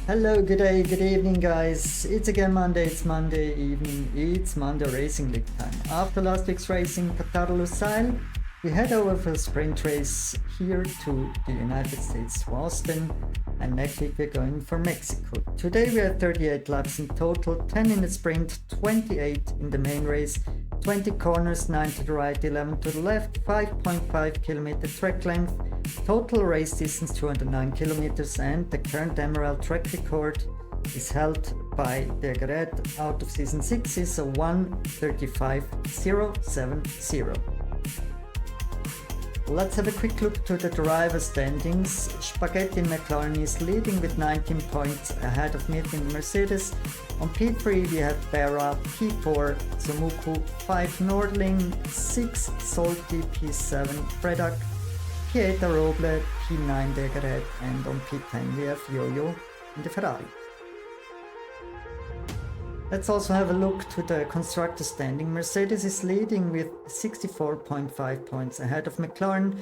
Hello, good day, good evening, guys. It's again Monday, it's Monday evening, it's Monday Racing League time. After last week's racing, Qatar Lusail, we head over for a sprint race here to the United States to Austin, and next week we're going for Mexico. Today we have 38 laps in total, 10 in the sprint, 28 in the main race, 20 corners, 9 to the right, 11 to the left, 5.5 kilometer track length, total race distance 209 kilometers, and the current Emerald track record is held by the Garrett out of season 6 is a 1:35.070. Let's have a quick look to the driver standings. Spaghetti McLaren is leading with 19 points ahead of Mifflin Mercedes. On P3 we have Berra, P4 Sumuku, 5 Nordling, 6 Salty, P7 Fredak, P8 Roble, P9 Degret, and on P10 we have Yo-Yo in the Ferrari. Let's also have a look to the constructor standing. Mercedes is leading with 64.5 points ahead of McLaren,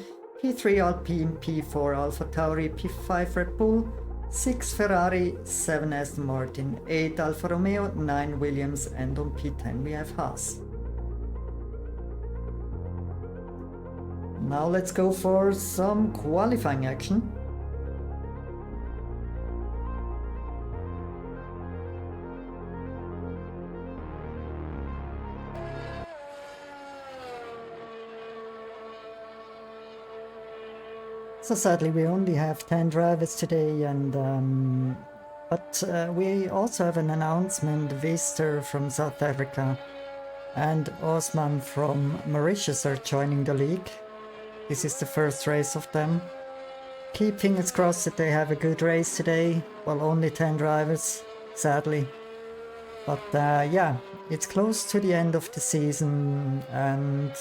P3 Alpine, P4 AlphaTauri, P5 Red Bull, 6 Ferrari, 7 Aston Martin, 8 Alfa Romeo, 9 Williams, and on P10 we have Haas. Now let's go for some qualifying action. So sadly we only have 10 drivers today, and but we also have an announcement. Vister from South Africa and Osman from Mauritius are joining the league. This is the first race of them. Keep fingers crossed that they have a good race today. Well, only 10 drivers, sadly. But yeah, it's close to the end of the season, and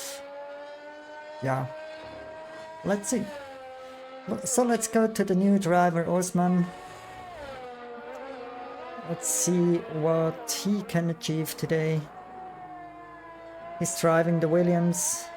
yeah, let's see. So let's go to the new driver, Osman. Let's see what he can achieve today. He's driving the Williams.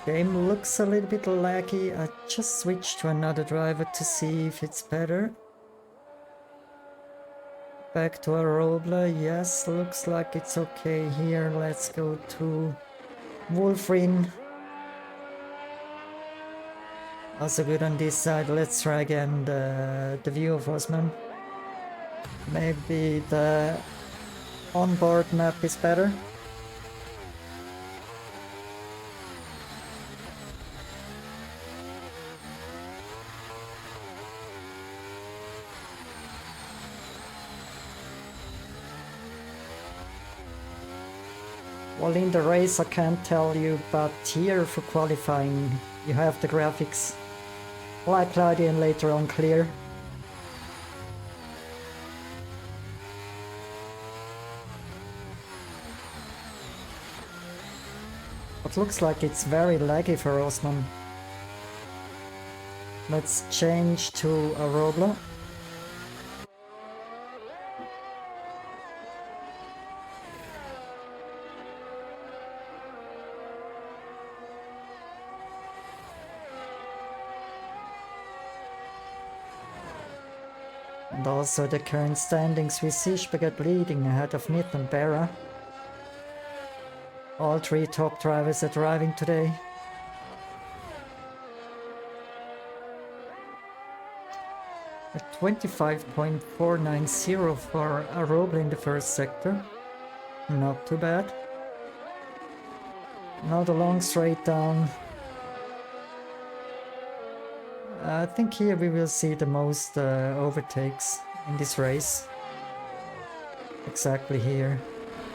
Game looks a little bit laggy. I just switched to another driver to see if it's better. Back to a Roble. Yes, looks like it's okay here. Let's go to Wolfrin. Also good on this side. Let's try again the view of Osman. Maybe the onboard map is better. Well, in the race I can't tell you, but here for qualifying you have the graphics. Light cloudy and later on clear. But looks like it's very laggy for Osman. Let's change to a Roble. And also the current standings, we see Spaghetti leading ahead of Nith and Berra. All 3 top drivers are driving today. A 25.490 for a Roble in the first sector. Not too bad. Now the long straight down. I think here we will see the most overtakes in this race. Exactly here,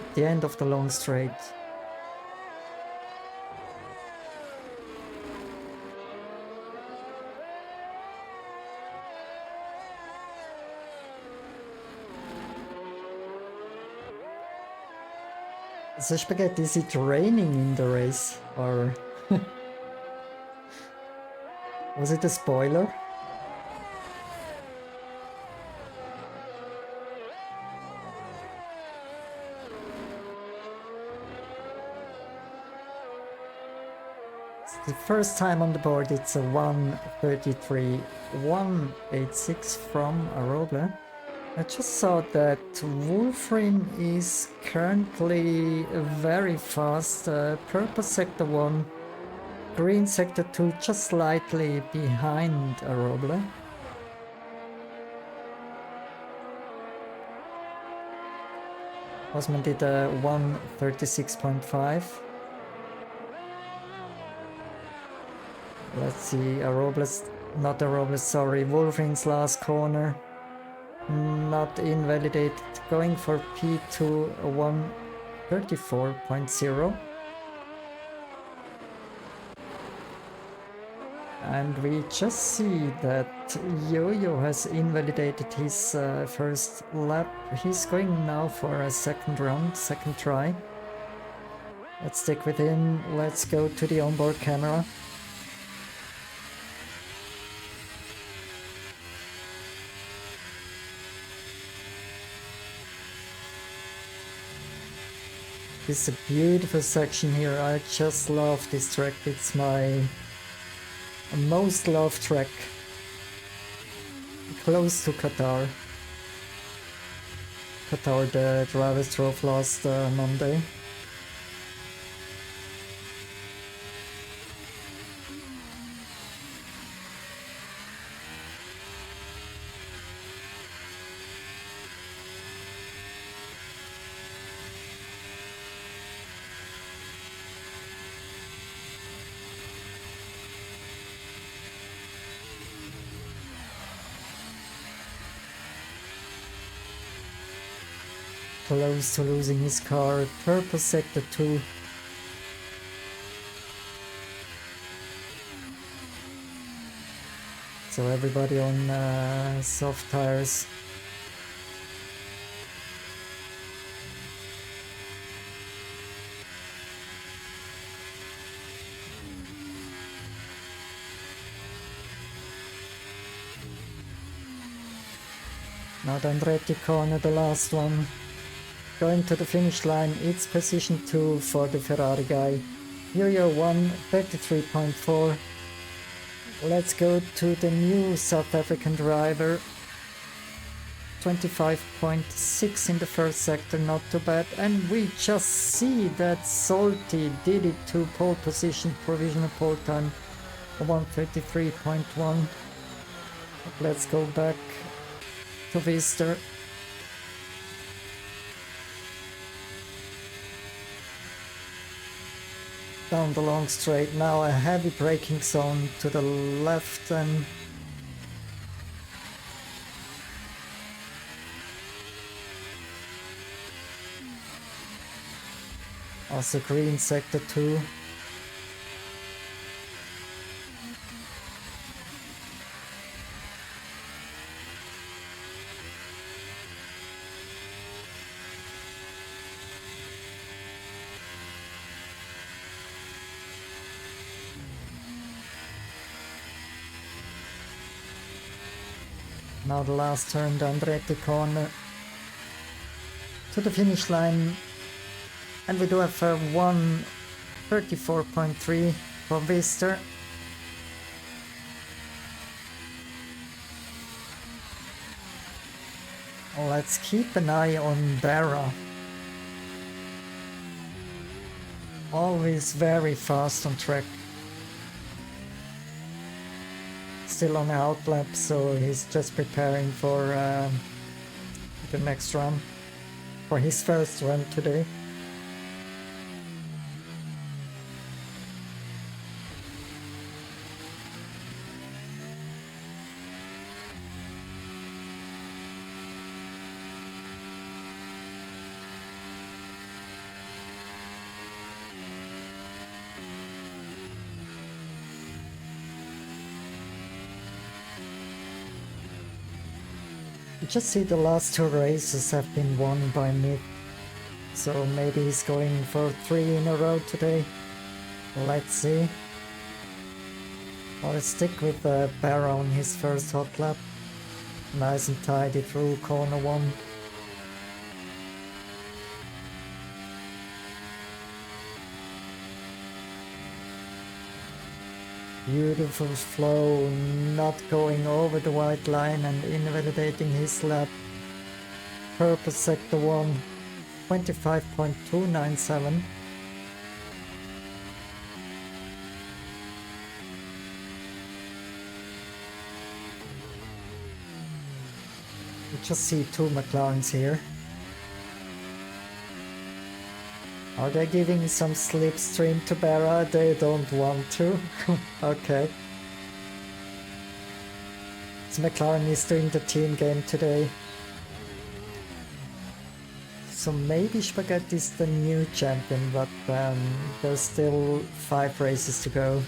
at the end of the long straight. So Spaghetti, is it raining in the race, or was it a spoiler? The first time on the board, it's a 1:33.186 from Aroble. I just saw that Wolfrin is currently very fast. Purple sector 1, green sector 2 just slightly behind Aroble. Osman did a 1:36.5. Let's see, sorry, Wolfrin's last corner. Not invalidated, going for P2 1:34.0. And we just see that Yo-Yo has invalidated his first lap. He's going now for a second round, second try. Let's stick with him. Let's go to the onboard camera. This is a beautiful section here. I just love this track. It's my most loved track. Close to Qatar. Qatar, the drivers drove last Monday. Close to losing his car, purple sector 2. So everybody on soft tires. Now the Andretti corner, the last one. Going to the finish line, it's position 2 for the Ferrari guy. Yo-Yo 1:33.4. Let's go to the new South African driver. 25.6 in the first sector, not too bad. And we just see that Salty did it to pole position, provisional pole time 1:33.1. Let's go back to Vista. Down the long straight, now a heavy braking zone to the left and also green sector 2. Now the last turn, the Andretti corner to the finish line, and we do have a 1:34.3 for Vista. Let's keep an eye on Barra. Always very fast on track. Still on the outlap, so he's just preparing for the next run, for his first run today. You just see the last two races have been won by Mid, so maybe he's going for 3 in a row today. Let's see. I'll stick with Barra on his first hot lap. Nice and tidy through corner 1. Beautiful flow, not going over the white line and invalidating his lap. Purple sector 1, 25.297. You just see two McLarens here. Are they giving some slipstream to Barra? They don't want to. Okay. So McLaren is doing the team game today. So maybe Spaghetti is the new champion, but there's still 5 races to go.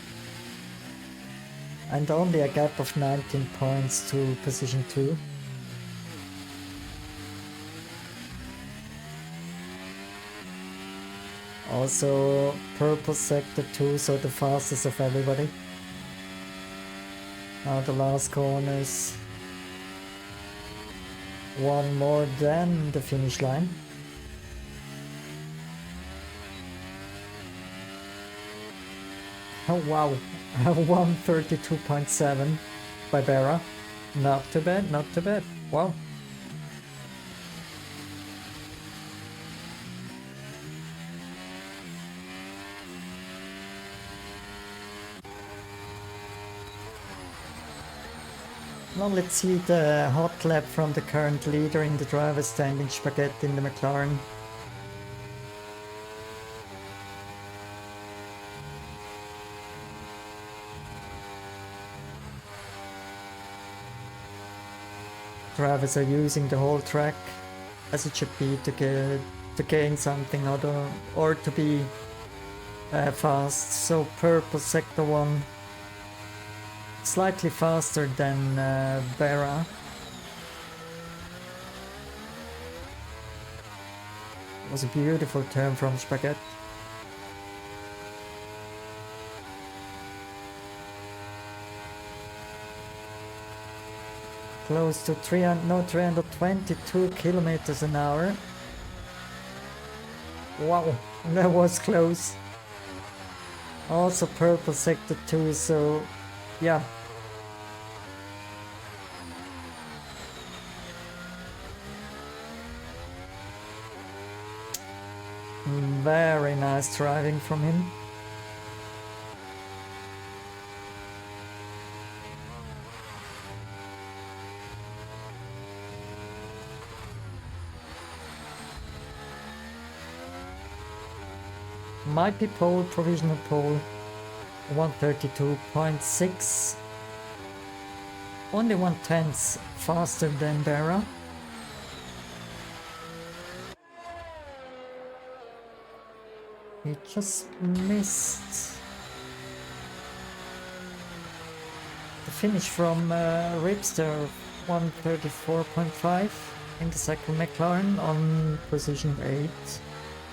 And only a gap of 19 points to position 2. Also purple sector 2, so the fastest of everybody. Now the last corners. One more than the finish line. Oh wow, 132.7 by Barra. Not too bad, not too bad. Wow. Now let's see the hot lap from the current leader in the driver's standing, Spaghetti in the McLaren. Drivers are using the whole track as it should be to gain something or to be fast. So purple sector 1. Slightly faster than Barra. It was a beautiful turn from Spaghetti. Close to 322 kilometers an hour. Wow, that was close. Also purple sector 2, so yeah. Very nice driving from him. Might be pole, provisional pole. 132.6. Only 1/10 faster than Barra. He just missed the finish from Ripster, 134.5 in the second McLaren on position 8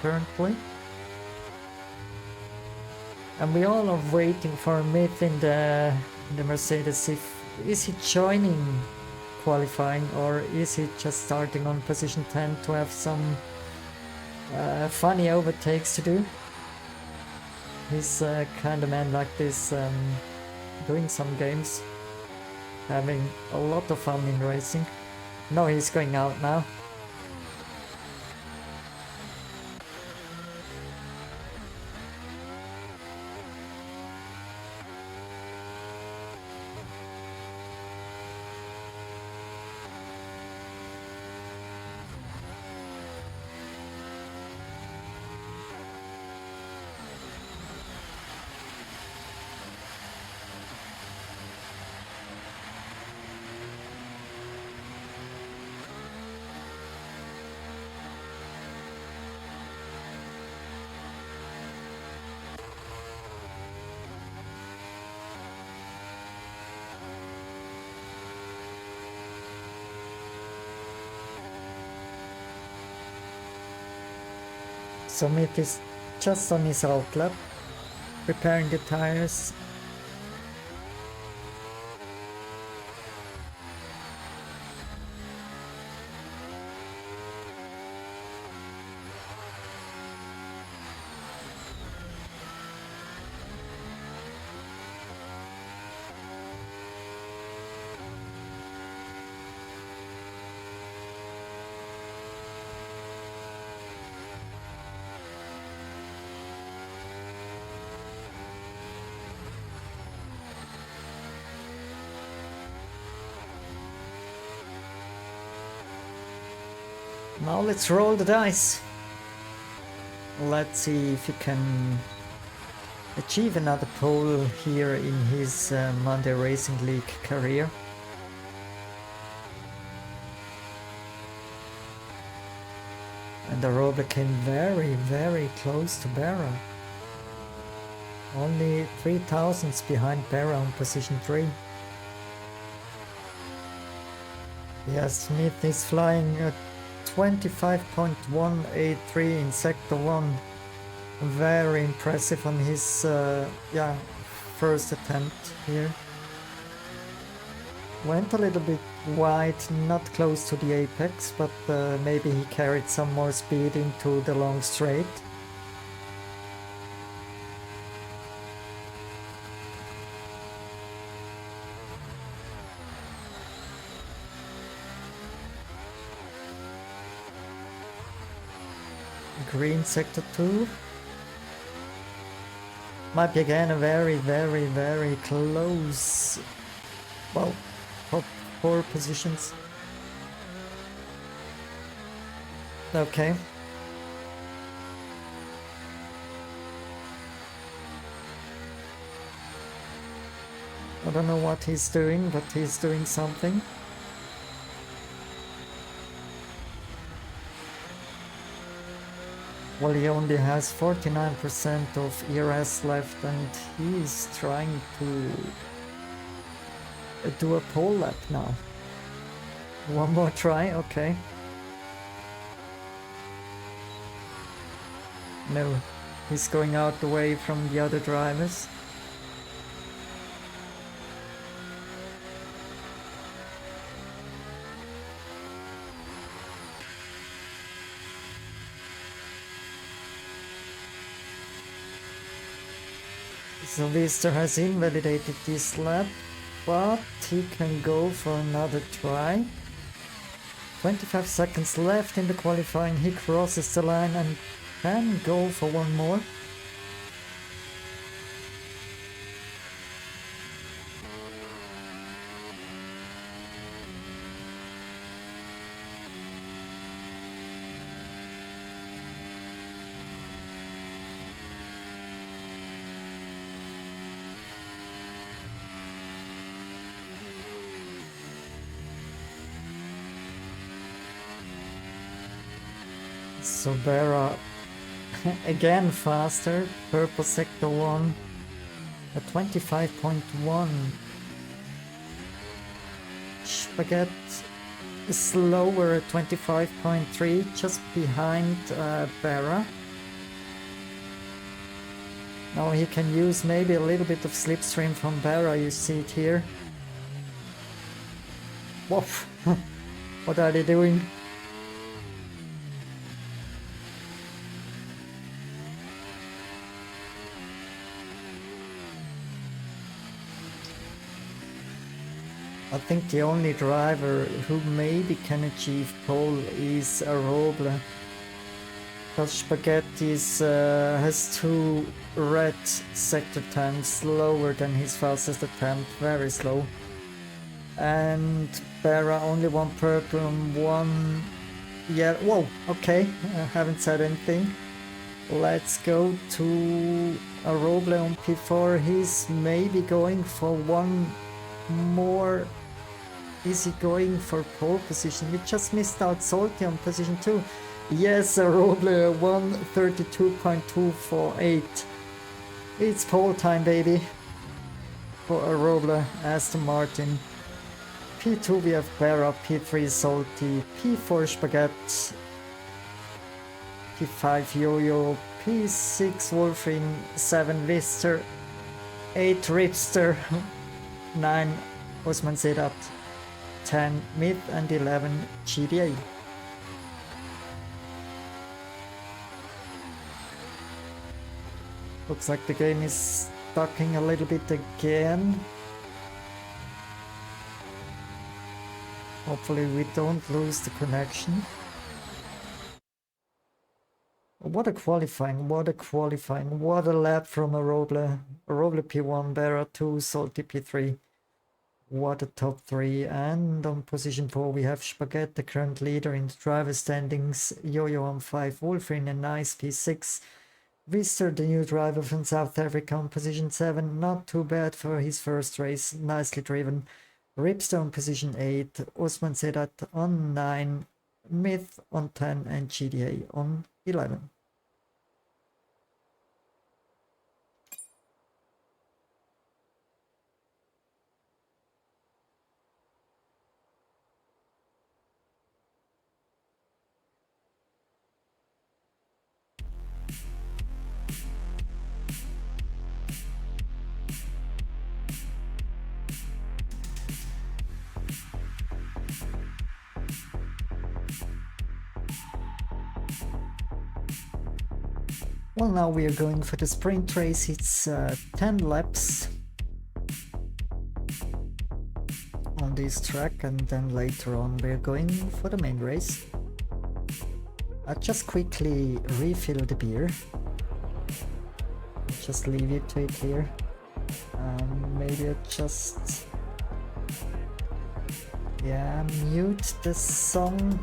currently. And we all are waiting for Myth in the Mercedes. Is he joining qualifying or is he just starting on position 10 to have some funny overtakes to do? He's kind of man like this, doing some games, having a lot of fun in racing. No, he's going out now. So Mick is just on his out lap, preparing the tires. Now let's roll the dice. Let's see if he can achieve another pole here in his Monday Racing League career. And the Roble came very, very close to Barra. Only 3 thousandths behind Barra on position 3. Yes, Smith is flying at 25.183 in sector 1. Very impressive on his first attempt here. Went a little bit wide, not close to the apex, but maybe he carried some more speed into the long straight. Green sector 2. Might be again a very, very, very close, well, top 4 positions. Okay. I don't know what he's doing, but he's doing something. Well, he only has 49% of ERS left and he's trying to do a pole lap now. One more try, okay. No, he's going out away from the other drivers. So Lister has invalidated this lap, but he can go for another try. 25 seconds left in the qualifying, he crosses the line and can go for one more. So Barra again faster, purple sector 1 at 25.1. Spaghetti is slower at 25.3, just behind Barra. Now he can use maybe a little bit of slipstream from Barra, you see it here. Whoa, what are they doing? I think the only driver who maybe can achieve pole is a Roble. Because Spaghetti has 2 red sector times, slower than his fastest attempt, very slow. And Barra only 1 purple and 1 yellow. Whoa, okay, I haven't said anything. Let's go to a Roble on P4. He's maybe going for 1 more. Is he going for pole position? We just missed out Salty on position 2. Yes, a Roble 132.248. It's pole time, baby, for a Roble Aston Martin. P2 we have Barra, P3 Salty, P4 Spaghetti, P5 Yo-Yo, P6 Wolfing, 7 Lister, 8 Ripster, 9 Osman Sedat, 10 Myth and 11 GDA. Looks like the game is stucking a little bit again. Hopefully we don't lose the connection. What a qualifying, what a qualifying, what a lap from a Roble. A Roble P1, Barra 2, Salty P3. what a top 3. And on position 4 we have Spaghetti, the current leader in the driver standings, Yo-Yo on 5, Wolfrin a nice P6, Vister, the new driver from South Africa, on position 7, not too bad for his first race, nicely driven. Ripster on position 8, Osman Sedat on 9, Myth on 10 and GDA on 11. Well, now we are going for the sprint race. It's 10 laps on this track, and then later on we're going for the main race. I'll just quickly refill the beer. Just leave it to it here. Maybe I just... yeah, mute the song,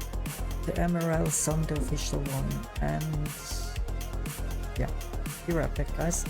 the MRL song, the official one, and... yeah, be right back, guys.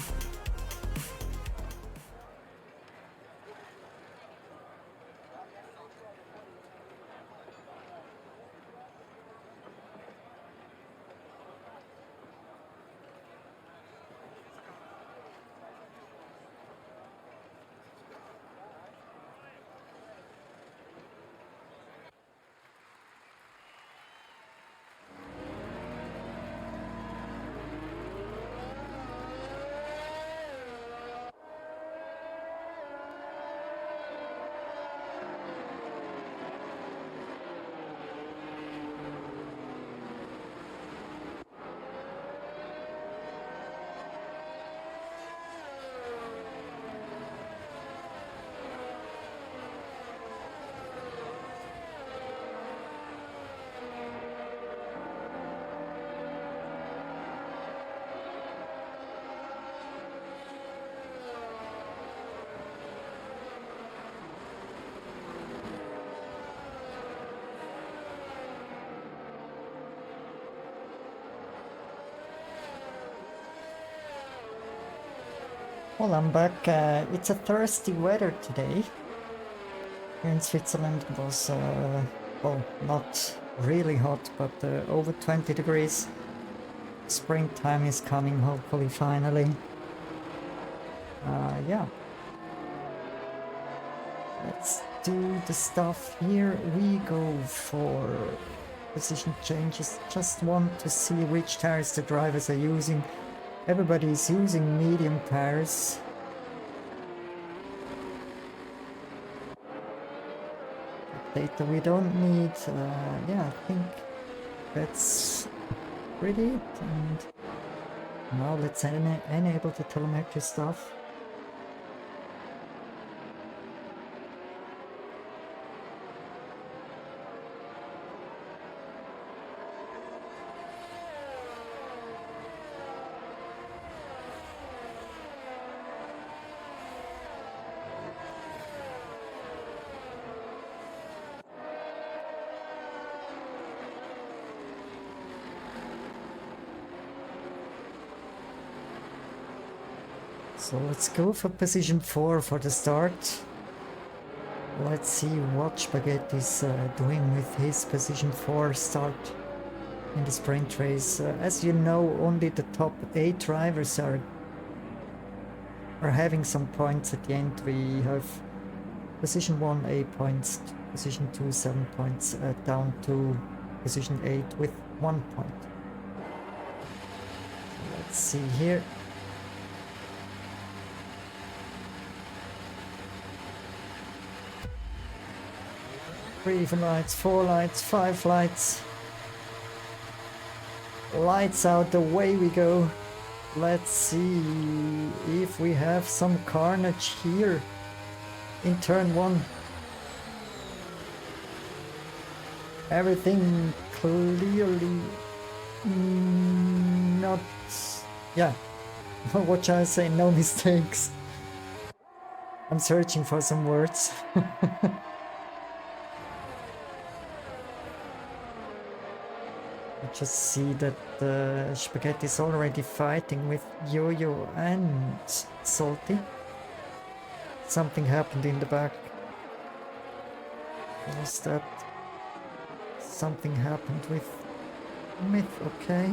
Well, I'm back. It's a thirsty weather today. Here in Switzerland it was, well, not really hot, but over 20 degrees. Springtime is coming, hopefully, finally. Yeah. Let's do the stuff. Here we go for position changes. Just want to see which tires the drivers are using. Everybody is using medium tires. Data we don't need. Yeah, I think that's pretty it. And now let's enable the telemetry stuff. So let's go for position 4 for the start. Let's see what Spaghetti is doing with his position 4 start in the sprint race. As you know, only the top 8 drivers are having some points at the end. We have position 1 8 points, position 2 7 points, down to position 8 with 1 point. Let's see here. 3 lights, 4 lights, 5 lights. Lights out, away we go. Let's see if we have some carnage here in turn 1. Everything clearly not... yeah, what shall I say, no mistakes. I'm searching for some words. I just see that Spaghetti is already fighting with Yo-Yo and Salty. Something happened in the back. What was that? Something happened with Myth, okay.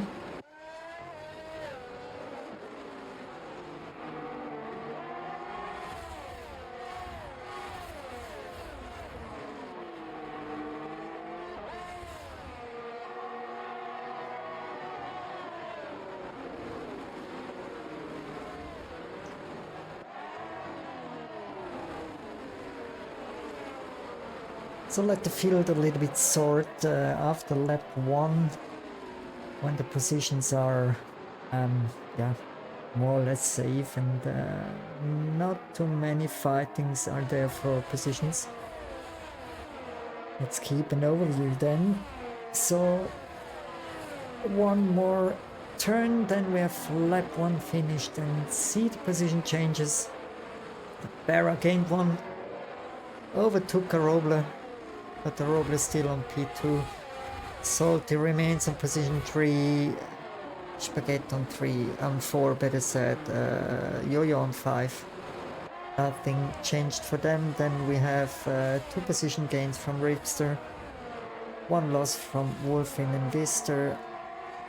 So let the field a little bit sort after lap 1, when the positions are yeah, more or less safe and not too many fightings are there for positions. Let's keep an overview then. So one more turn, then we have lap 1 finished and see the position changes. Barra gained 1, overtook a Robler, but the Robler is still on P2. Salty remains on position 3, Spaghetti on 3, on 4 better said, Yo-Yo on 5. Nothing changed for them. Then we have 2 position gains from Ripster, 1 loss from Wolfin and Vister.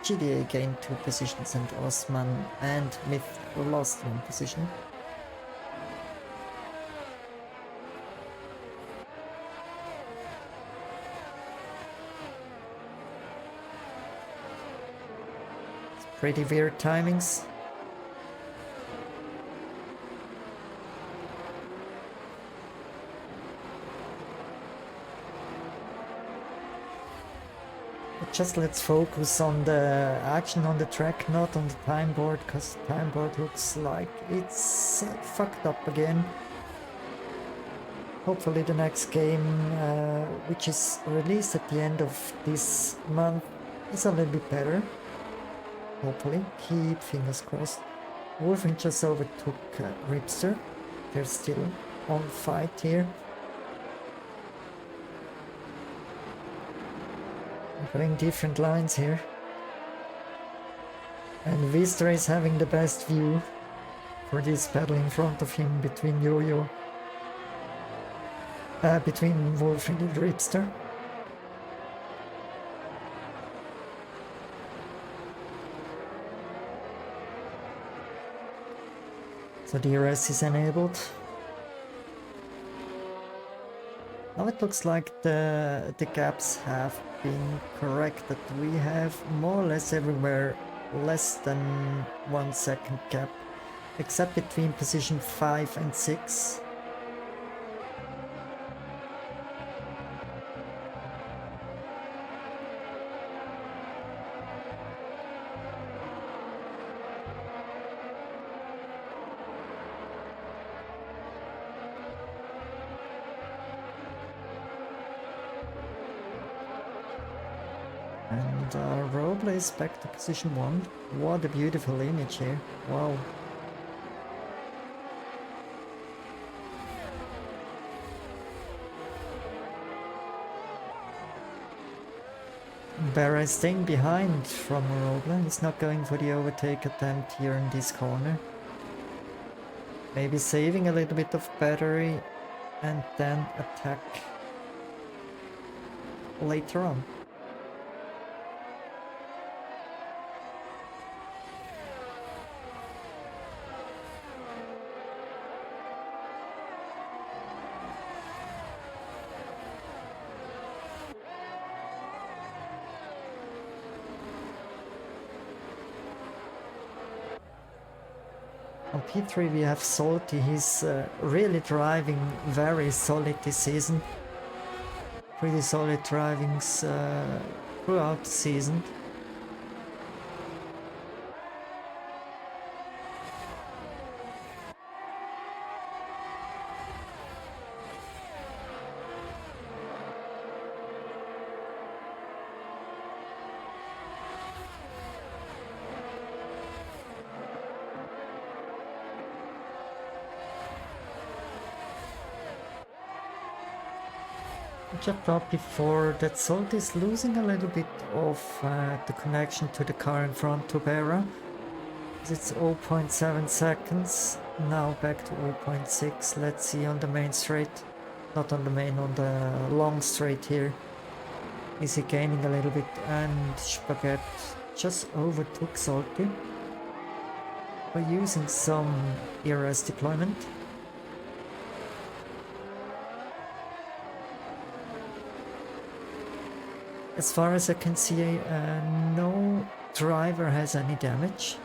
GDA gained 2 positions and Osman and Myth lost 1 position. Pretty weird timings. But just let's focus on the action on the track, not on the time board, because the time board looks like it's fucked up again. Hopefully the next game, which is released at the end of this month, is a little bit better. Hopefully, keep fingers crossed. Wolfing just overtook Ripster. They're still on fight here. We're going different lines here. And Vista is having the best view for this battle in front of him between Yo-Yo. Between Wolfing and Ripster. So DRS is enabled. Now it looks like the gaps have been corrected. We have more or less everywhere less than 1 second gap, except between position 5 and 6. And Roble is back to position 1. What a beautiful image here. Wow. Barra is staying behind from Roble. He's not going for the overtake attempt here in this corner. Maybe saving a little bit of battery and then attack later on. On P3 we have Salty. He's really driving very solid this season. Pretty solid drivings throughout the season. just thought before that Salt is losing a little bit of the connection to the car in front to Vera. It's 0.7 seconds. Now back to 0.6. Let's see on the main straight. Not on the main, on the long straight here. Is he gaining a little bit? And Spaghetti just overtook Salty by using some ERS deployment. As far as I can see, no driver has any damage.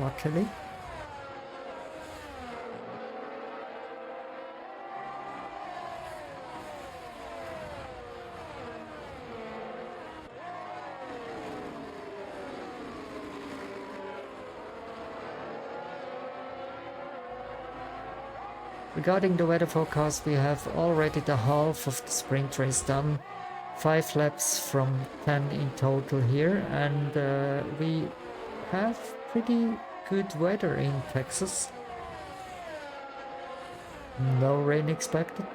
Luckily. Regarding the weather forecast, we have already the half of the sprint race done. 5 laps from 10 in total here, and we have pretty good weather in Texas. No rain expected.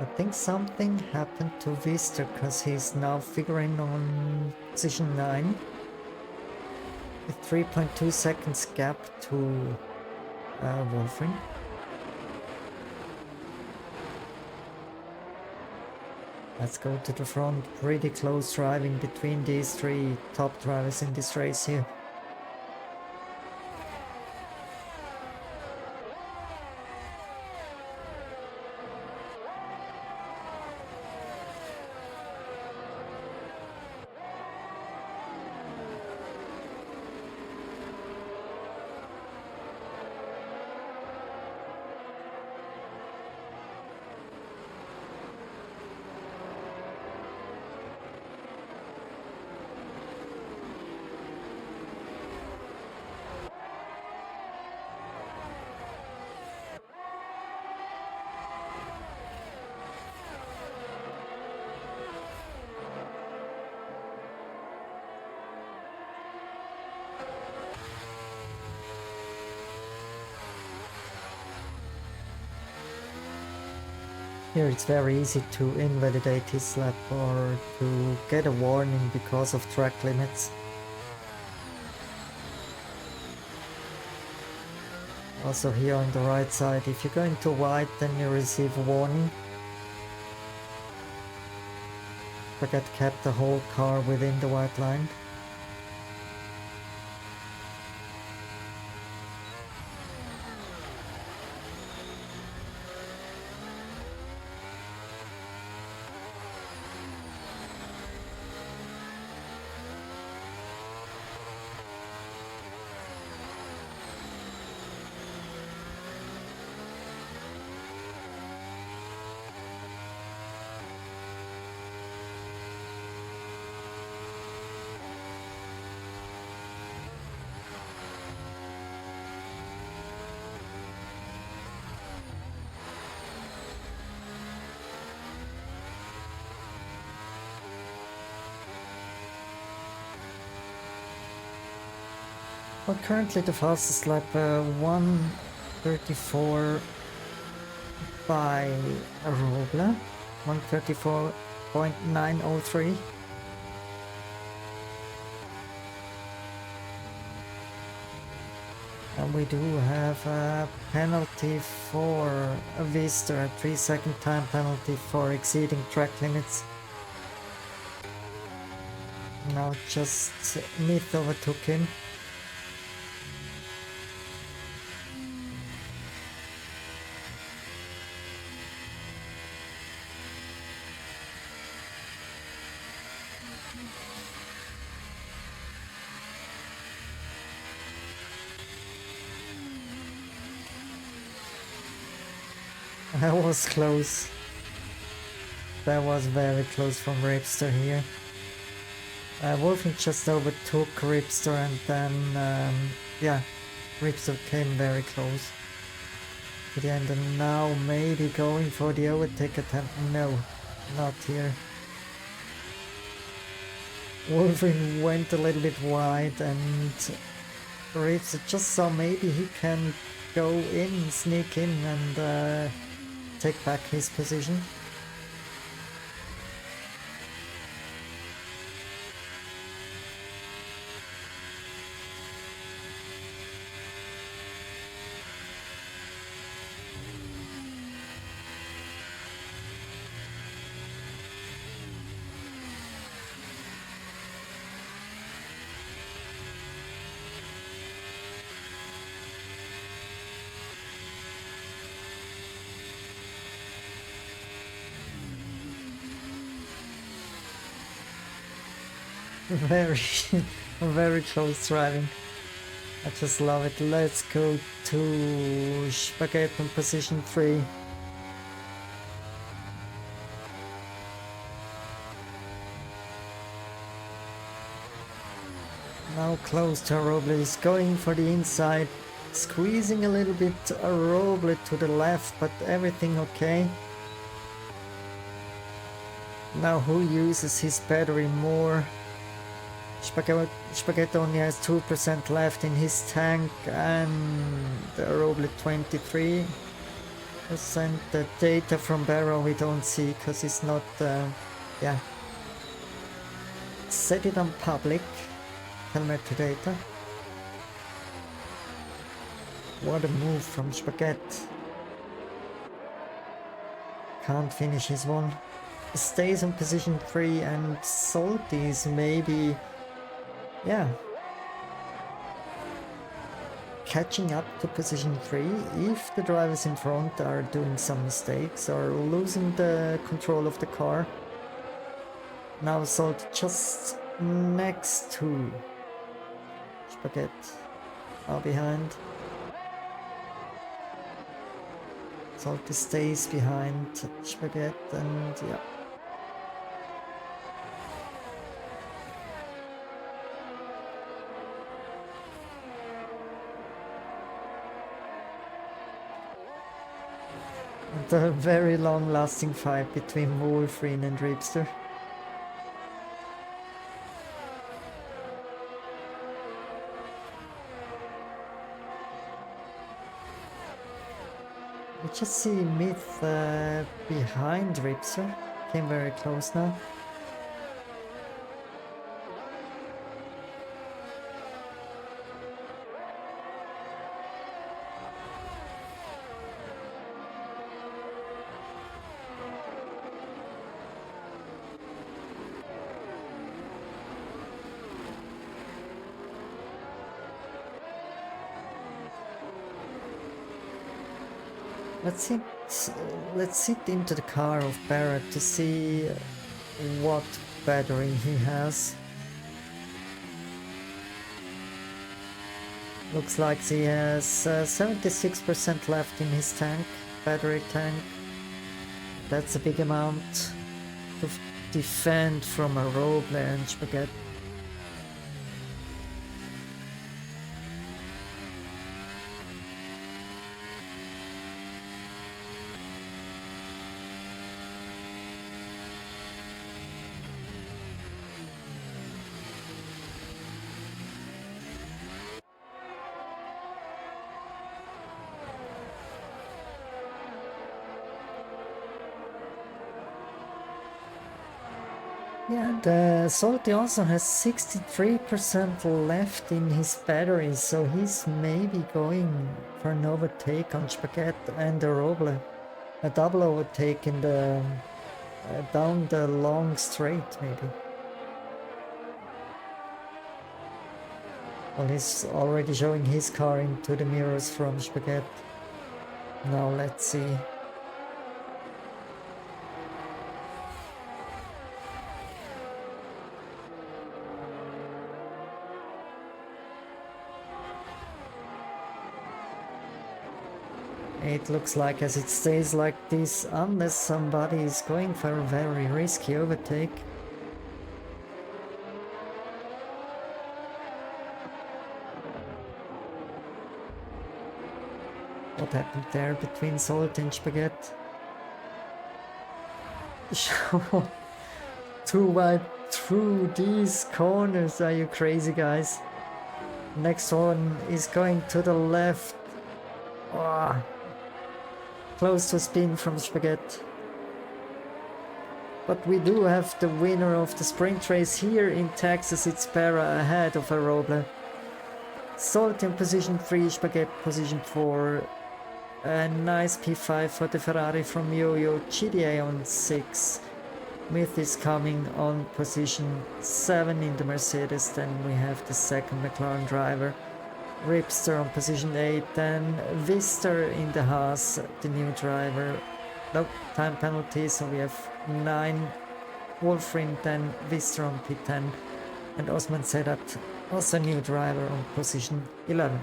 I think something happened to Vista because he's now figuring on position 9 with 3.2 seconds gap to Wolfring. Let's go to the front. Pretty close driving between these 3 top drivers in this race here. Here it's very easy to invalidate his lap or to get a warning because of track limits. Also here on the right side, if you're going to wide, then you receive a warning. Forget kept the whole car within the white line. Well, currently the fastest lap 1:34 by Robla, 1:34.903. And we do have a penalty for a Vista, a 3-second time penalty for exceeding track limits. Now just Myth overtook him. That was close. That was very close from Ripster here. Wolfing just overtook Ripster and then, yeah, Ripster came very close to the end and now maybe going for the overtake attempt. No, not here. Wolfing went a little bit wide and Ripster just saw maybe he can go in, sneak in and take back his position. Very, very close driving. I just love it. Let's go to Spaghetti in position 3. Now close to Roble, is going for the inside, squeezing a little bit Roble to the left, but everything okay. Now who uses his battery more? Spaghetti only has 2% left in his tank and Roble 23%. The data from Barrow we don't see because it's not, yeah. Set it on public, telemetry data. What a move from Spaghetti. Can't finish his one. Stays on position 3 and Salty is maybe, yeah, catching up to position 3 if the drivers in front are doing some mistakes or losing the control of the car. Now Salty just next to Spaghetti, now behind. Salty stays behind Spaghetti and yeah. The very long-lasting fight between Wolverine and Ripster. We just see Myth behind Ripster. Came very close now. Let's sit into the car of Barrett to see what battery he has. Looks like he has 76% left in his tank, battery tank. That's a big amount to defend from a Roble and Spaghetti. Yeah, the Salty also has 63% left in his battery, so he's maybe going for an overtake on Spaghetti and the Roble. A double overtake in the down the long straight, maybe. Well, he's already showing his car into the mirrors from Spaghetti. Now let's see. It looks like as it stays like this, unless somebody is going for a very risky overtake. What happened there between Salt and Spaghetti? Too wide through these corners, are you crazy guys? Next one is going to the left. Oh, close to spin from Spaghetti. But we do have the winner of the sprint race here in Texas. It's Pera ahead of Aroble. Salt in position 3, Spaghetti position 4. A nice P5 for the Ferrari from Yo-Yo. GDA on 6. Myth is coming on position 7 in the Mercedes. Then we have the second McLaren driver. Ripster on position 8. Then Vister in the Haas, the new driver. No time penalty, so we have 9. Wolfrin, then Vister on P10. And Osman Sedat, also new driver on position 11.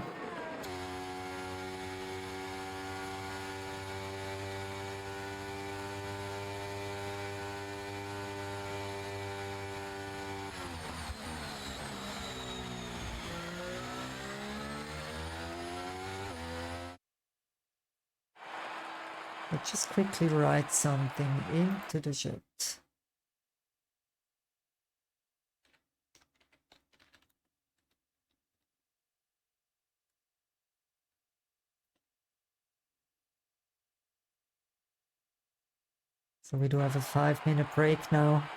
Let's just quickly write something into the chat. So we do have a 5-minute break now.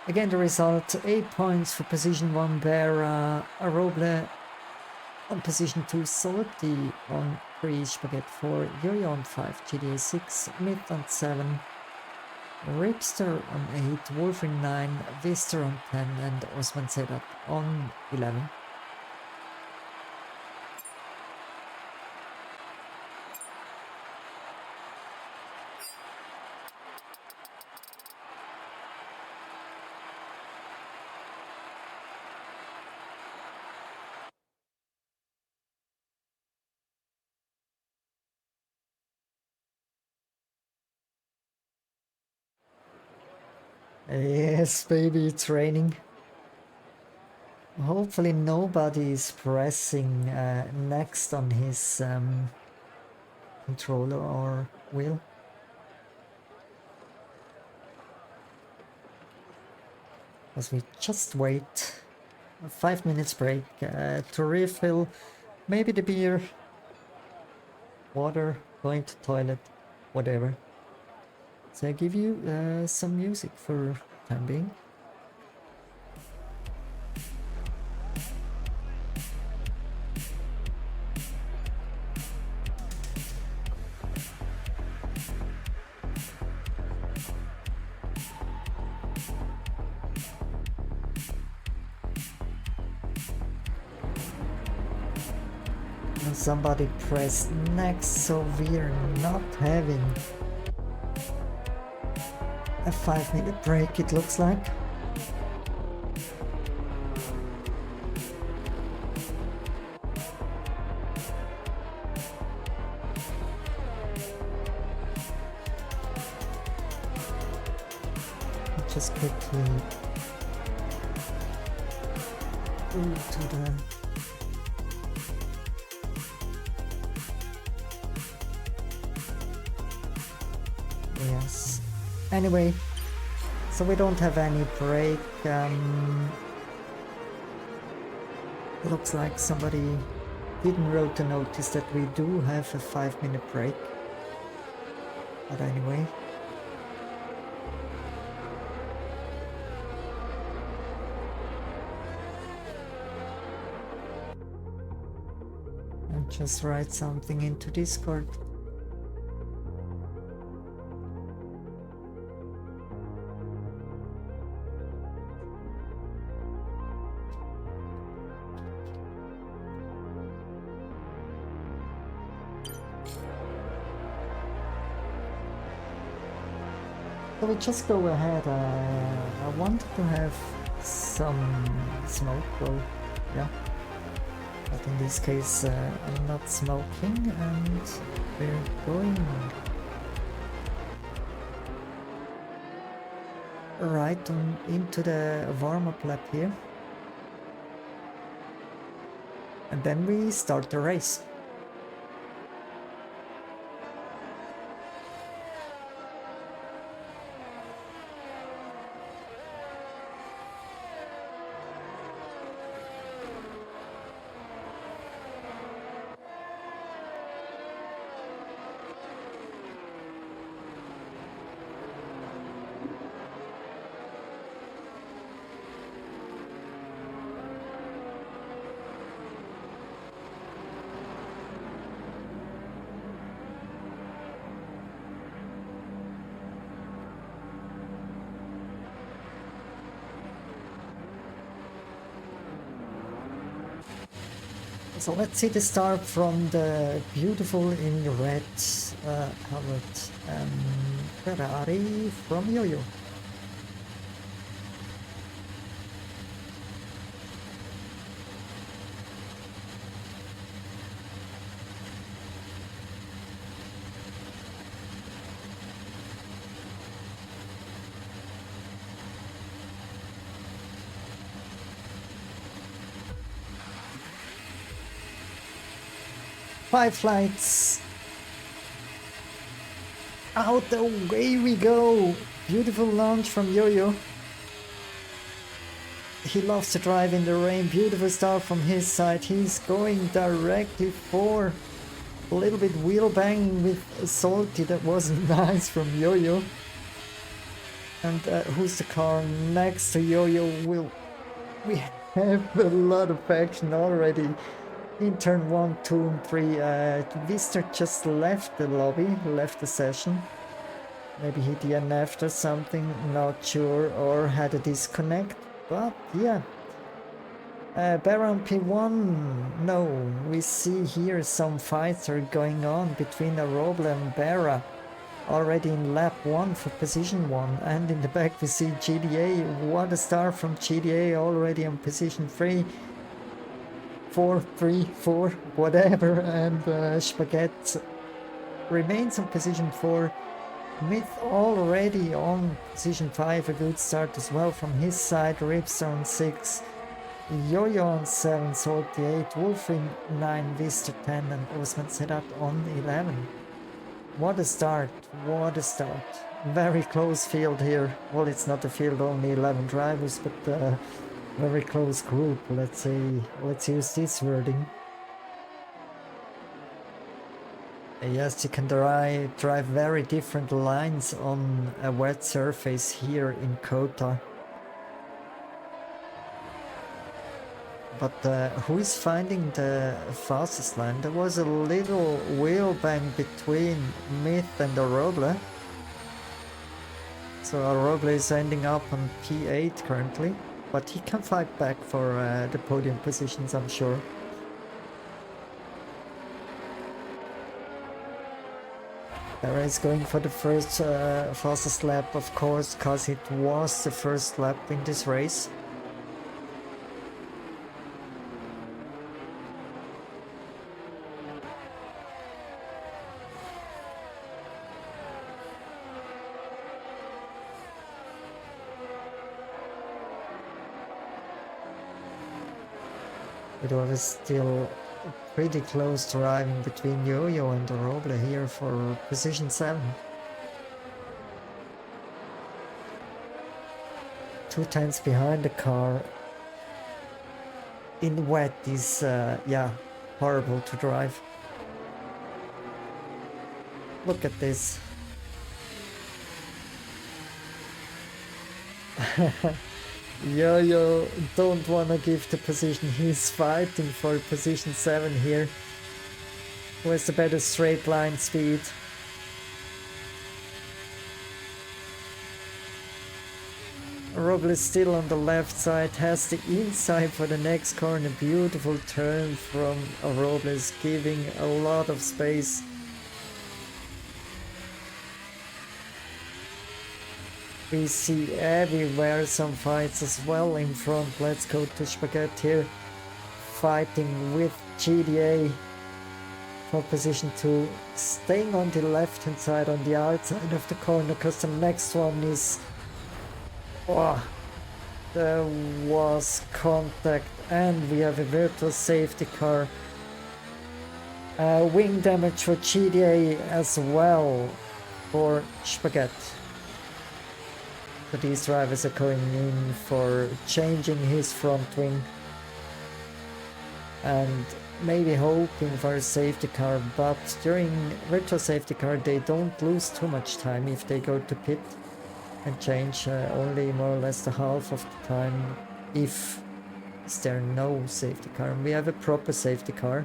Again, the result, 8 points for position 1 Bera, Aroble on position 2, Salty on 3, Spaghetti 4, Yo-Yo on 5, GDA 6, Myth on 7, Ripster on 8, Wolfrin 9, Vister on 10, and Osman Sedat on 11. Yes, baby, it's raining. Hopefully nobody is pressing next on his controller or wheel. As we just wait a 5 minutes break to refill maybe the beer, water, going to toilet, whatever. So I give you some music for time being. And somebody pressed next, so we're not having a 5-minute break, it looks like. Just quickly go to the yes. Anyway, so we don't have any break. Looks like somebody didn't wrote a notice that we do have a 5-minute break. But anyway. I'll just write something into Discord. So we just go ahead. I wanted to have some smoke, well, yeah. But in this case, I'm not smoking, and we're going right on into the warm-up lap here. And then we start the race. So let's see the start from the beautiful in red helmet Ferrari from Yo-Yo. Five flights. Out the way we go. Beautiful launch from Yo-Yo. He loves to drive in the rain. Beautiful start from his side. He's going directly for a little bit wheel bang with Salty. That wasn't nice from Yo-Yo. And who's the car next to Yo-Yo? We have a lot of action already. In turn 1, 2, and 3, Vister just left the lobby, left the session. Maybe he DNF'd or something, not sure, or had a disconnect, but yeah. Barra on P1, no, we see here some fights are going on between Aroble and Barra. Already in lap 1 for position 1, and in the back we see GDA. What a start from GDA, already on position 3. 4, 3, 4, whatever, and Spaghetti remains on position 4. Myth already on position 5, a good start as well from his side. Rips on 6, Yo-Yo on 7, Salty 8, Wolf in 9, Vista 10, and Osman Sedat on 11. What a start, what a start. Very close field here. Well, it's not a field, only 11 drivers, but very close group, let's say. Let's use this wording. Yes, you can drive very different lines on a wet surface here in Kota. But who is finding the fastest line? There was a little wheel bang between Myth and Aroble. So Aroble is ending up on P8 currently. But he can fight back for the podium positions, I'm sure. Barra is going for the first fastest lap, of course, because it was the first lap in this race. It was still pretty close driving between Yo-Yo and Aroble here for position 7. 2 tenths behind the car. In wet is, yeah, horrible to drive. Look at this. Yo-Yo don't wanna give the position, he's fighting for position 7 here. Who has the better straight line speed? Roble is still on the left side, has the inside for the next corner. Beautiful turn from Robles, giving a lot of space. We see everywhere some fights as well in front. Let's go to Spaghetti here. fighting with GDA for position 2, staying on the left hand side on the outside of the corner, because the next one is... Oh, there was contact, and we have a virtual safety car. Wing damage for GDA as well for Spaghetti. So these drivers are going in for changing his front wing and maybe hoping for a safety car, but during virtual safety car they don't lose too much time if they go to pit and change only more or less the half of the time if there no safety car. And we have a proper safety car.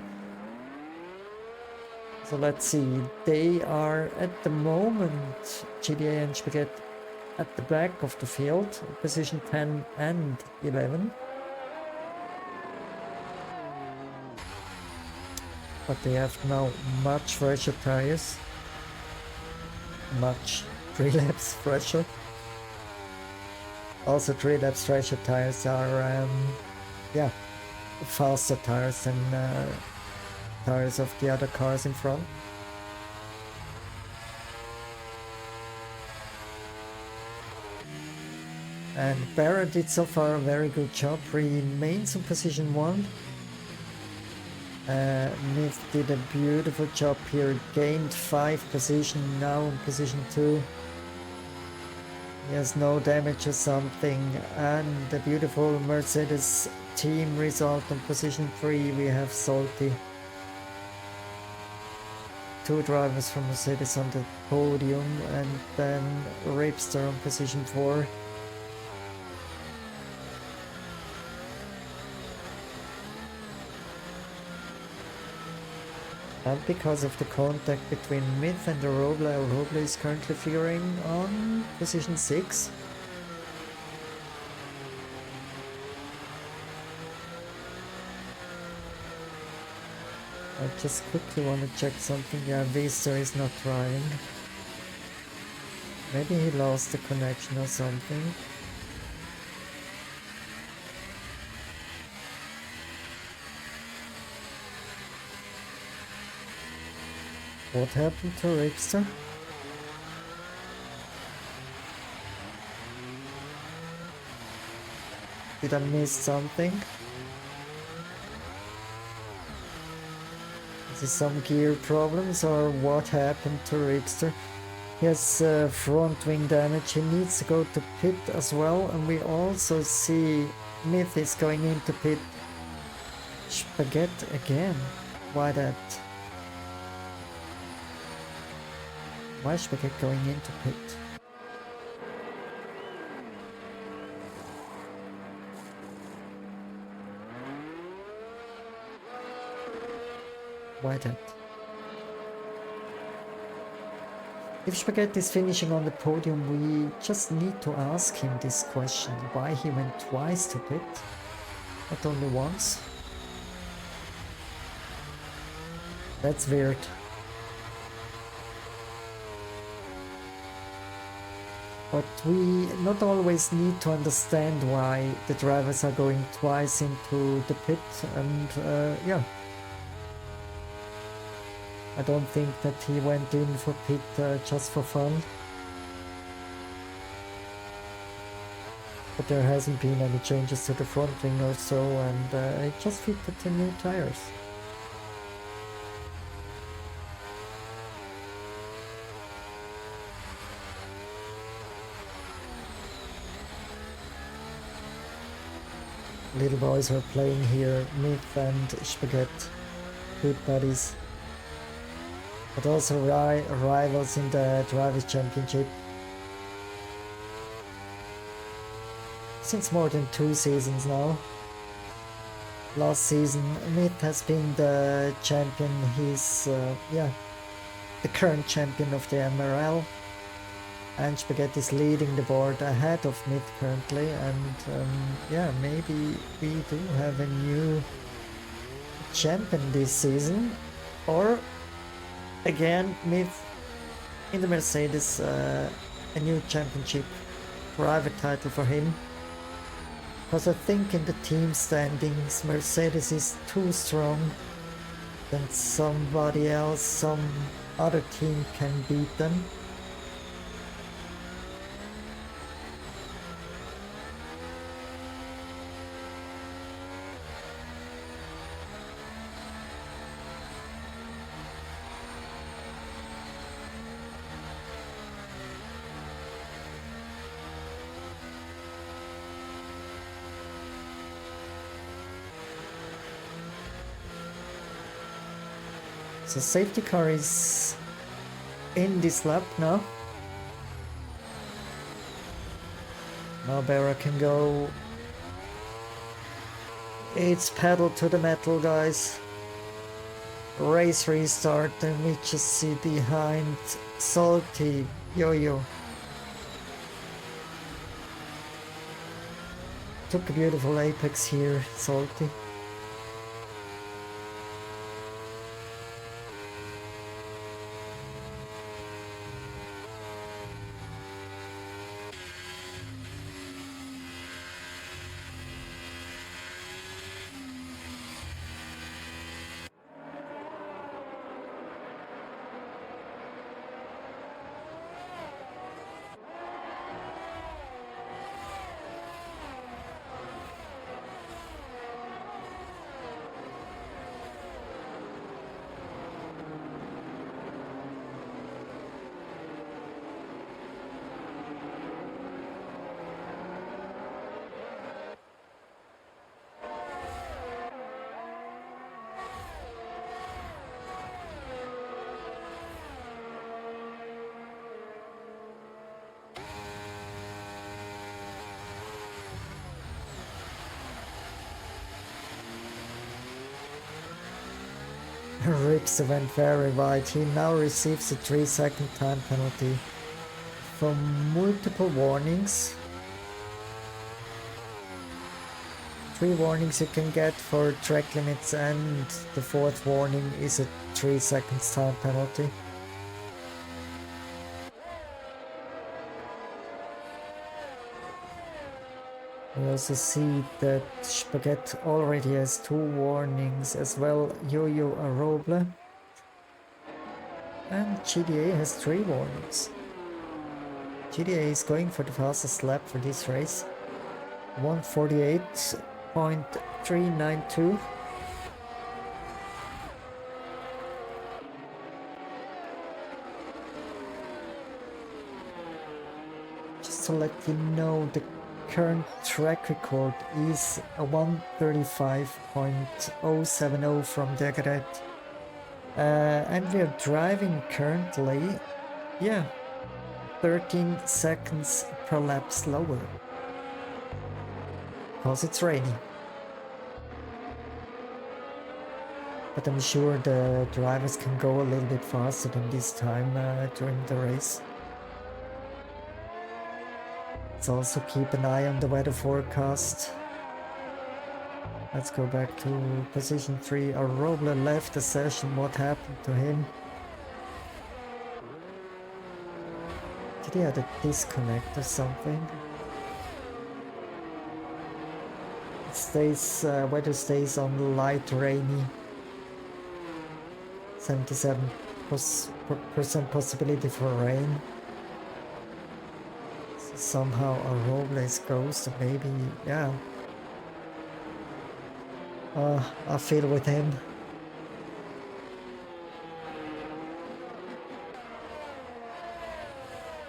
So let's see, they are at the moment, GDA and Spaghetti, at the back of the field, position 10 and 11. But they have now much fresher tires. Much 3 laps fresher. Also 3 laps fresher tires are, yeah, faster tires than tires of the other cars in front. And Barrett did so far a very good job, remains in position 1. Myth did a beautiful job here, gained 5 position, now in position 2. He has no damage or something, and a beautiful Mercedes team result on position 3. We have Salty. 2 drivers from Mercedes on the podium, and then Ripster on position 4. And because of the contact between Myth and Roble is currently figuring on position 6. I just quickly want to check something. Yeah, Vista is not trying. Maybe he lost the connection or something. What happened to Ripster? Did I miss something? Is it some gear problems or what happened to Ripster? He has front wing damage, he needs to go to pit as well, and we also see Myth is going into pit. Spaghetti again? Why that? Why is Spaghetti going into pit? Why that? If Spaghetti is finishing on the podium, we just need to ask him this question. Why he went twice to pit, not only once? That's weird. But we not always need to understand why the drivers are going twice into the pit, and yeah. I don't think that he went in for pit just for fun. But there hasn't been any changes to the front wing or so, and it just fitted the new tires. Little boys are playing here, Myth and Spaghetti, good buddies. But also rivals in the Drivers' Championship. Since more than 2 seasons now. Last season, Myth has been the champion. He's, yeah, the current champion of the MRL. And Spaghetti is leading the board ahead of Myth currently, and yeah, maybe we do have a new champion this season, or again Myth in the Mercedes, a new championship, private title for him. Because I think in the team standings, Mercedes is too strong. Then somebody else, some other team can beat them. So safety car is in this lap now. Now Barra can go. It's pedal to the metal, guys. Race restart, and we just see behind Salty Yo-Yo. Took a beautiful apex here, Salty. Rips went very wide. He now receives a 3-second time penalty for multiple warnings. 3 warnings you can get for track limits, and the 4th warning is a 3 seconds time penalty. We also see that Spaghetti already has 2 warnings as well, Yo-Yo Aroble. And GDA has 3 warnings. GDA is going for the fastest lap for this race. 1:48.392. Just to let you know, the current track record is a 1:35.070 from Degret. And we are driving currently, 13 seconds per lap slower. Because it's raining. But I'm sure the drivers can go a little bit faster than this time during the race. Let's also keep an eye on the weather forecast. Let's go back to position 3. Aroble left the session. What happened to him? Did he have a disconnect or something? It stays, weather stays on light rainy. 77% possibility for rain. Somehow Aroble is ghosted, maybe, yeah. I feel with him.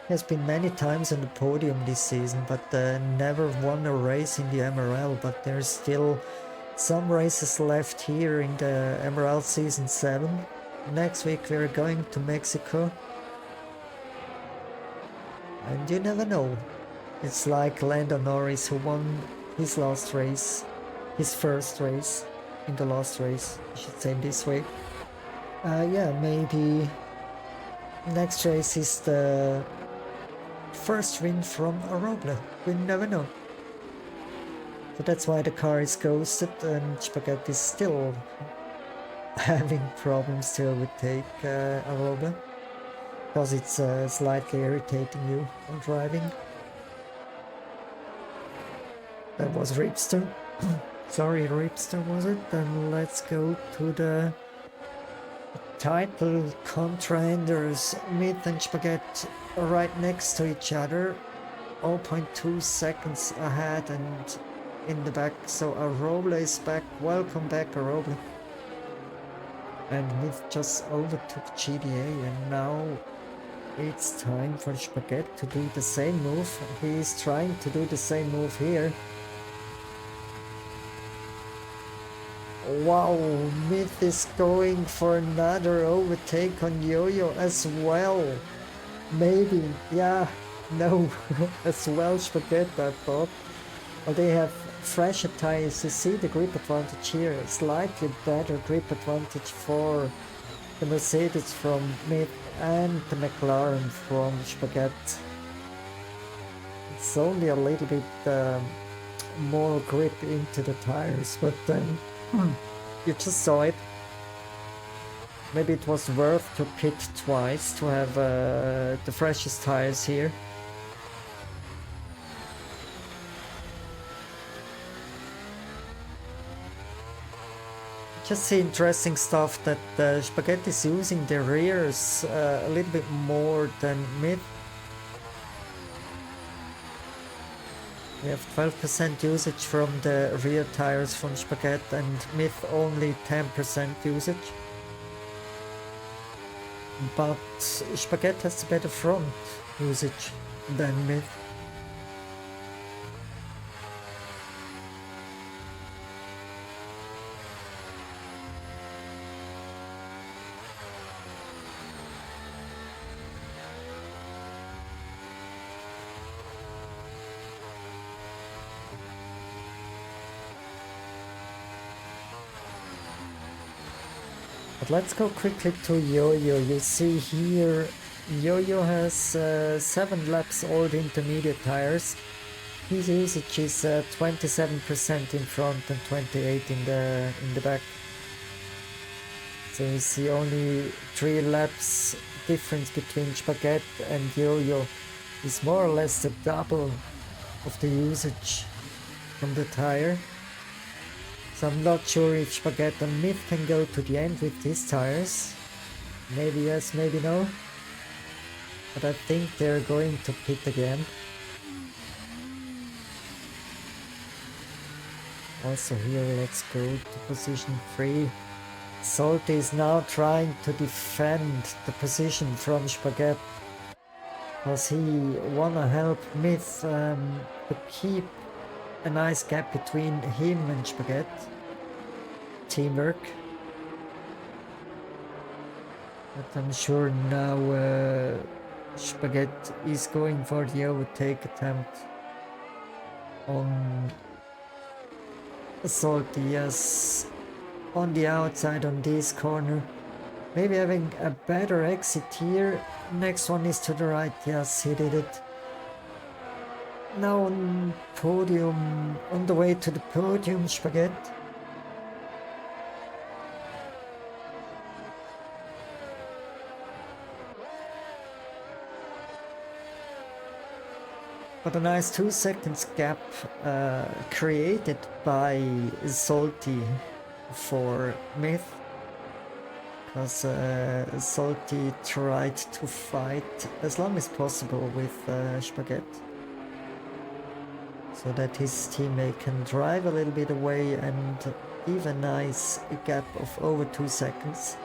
He has been many times on the podium this season, but never won a race in the MRL. But there's still some races left here in the MRL Season 7. Next week we're going to Mexico. And you never know. It's like Lando Norris, who won his last race. His first race. In the last race, I should say this way. Yeah, maybe next race is the first win from Aroble. We never know. So that's why the car is ghosted, and Spaghetti is still having problems to overtake Aroble. Because it's slightly irritating you while driving. That was Ripster. Sorry, Ripster was it? Then let's go to the title contenders. Myth and Spaghetti are right next to each other. 0.2 seconds ahead and in the back. So Arola is back. Welcome back, Arola. And Myth just overtook GDA, and now it's time for Spaghetti to do the same move. He's trying to do the same move here. Wow, Myth is going for another overtake on Yo-Yo as well. Maybe, yeah, no, as well Spaghetti, I thought. Well, they have fresher tires. You see the grip advantage here, slightly better grip advantage for the Mercedes from Myth and the McLaren from Spaghetti. It's only a little bit more grip into the tires, but then you just saw it. Maybe it was worth to pit twice to have the freshest tires here. Just see interesting stuff that Spaghetti is using the rears a little bit more than Myth. We have 12% usage from the rear tires from Spaghetti and Myth only 10% usage. But Spaghetti has better front usage than Myth. But let's go quickly to Yo-Yo. You see here, Yo-Yo has 7 laps old intermediate tires. His usage is 27% in front and 28% in the back. So you see only 3 laps difference between Spaghetti and Yo-Yo. Is more or less the double of the usage from the tire. So I'm not sure if Spaghetti and Myth can go to the end with these tires. Maybe yes, maybe no. But I think they're going to pit again. Also here, let's go to position 3. Salty is now trying to defend the position from Spaghetti, because he wanna help Myth to keep a nice gap between him and Spaghetti. Teamwork. But I'm sure now Spaghetti is going for the overtake attempt on Salty, yes, on the outside on this corner. Maybe having a better exit here. Next one is to the right, yes, he did it. Now on podium, on the way to the podium, Spaghetti. But a nice 2 seconds gap created by Salty for Myth, because Salty tried to fight as long as possible with Spaghetti, so that his teammate can drive a little bit away and leave a nice gap of over 2 seconds.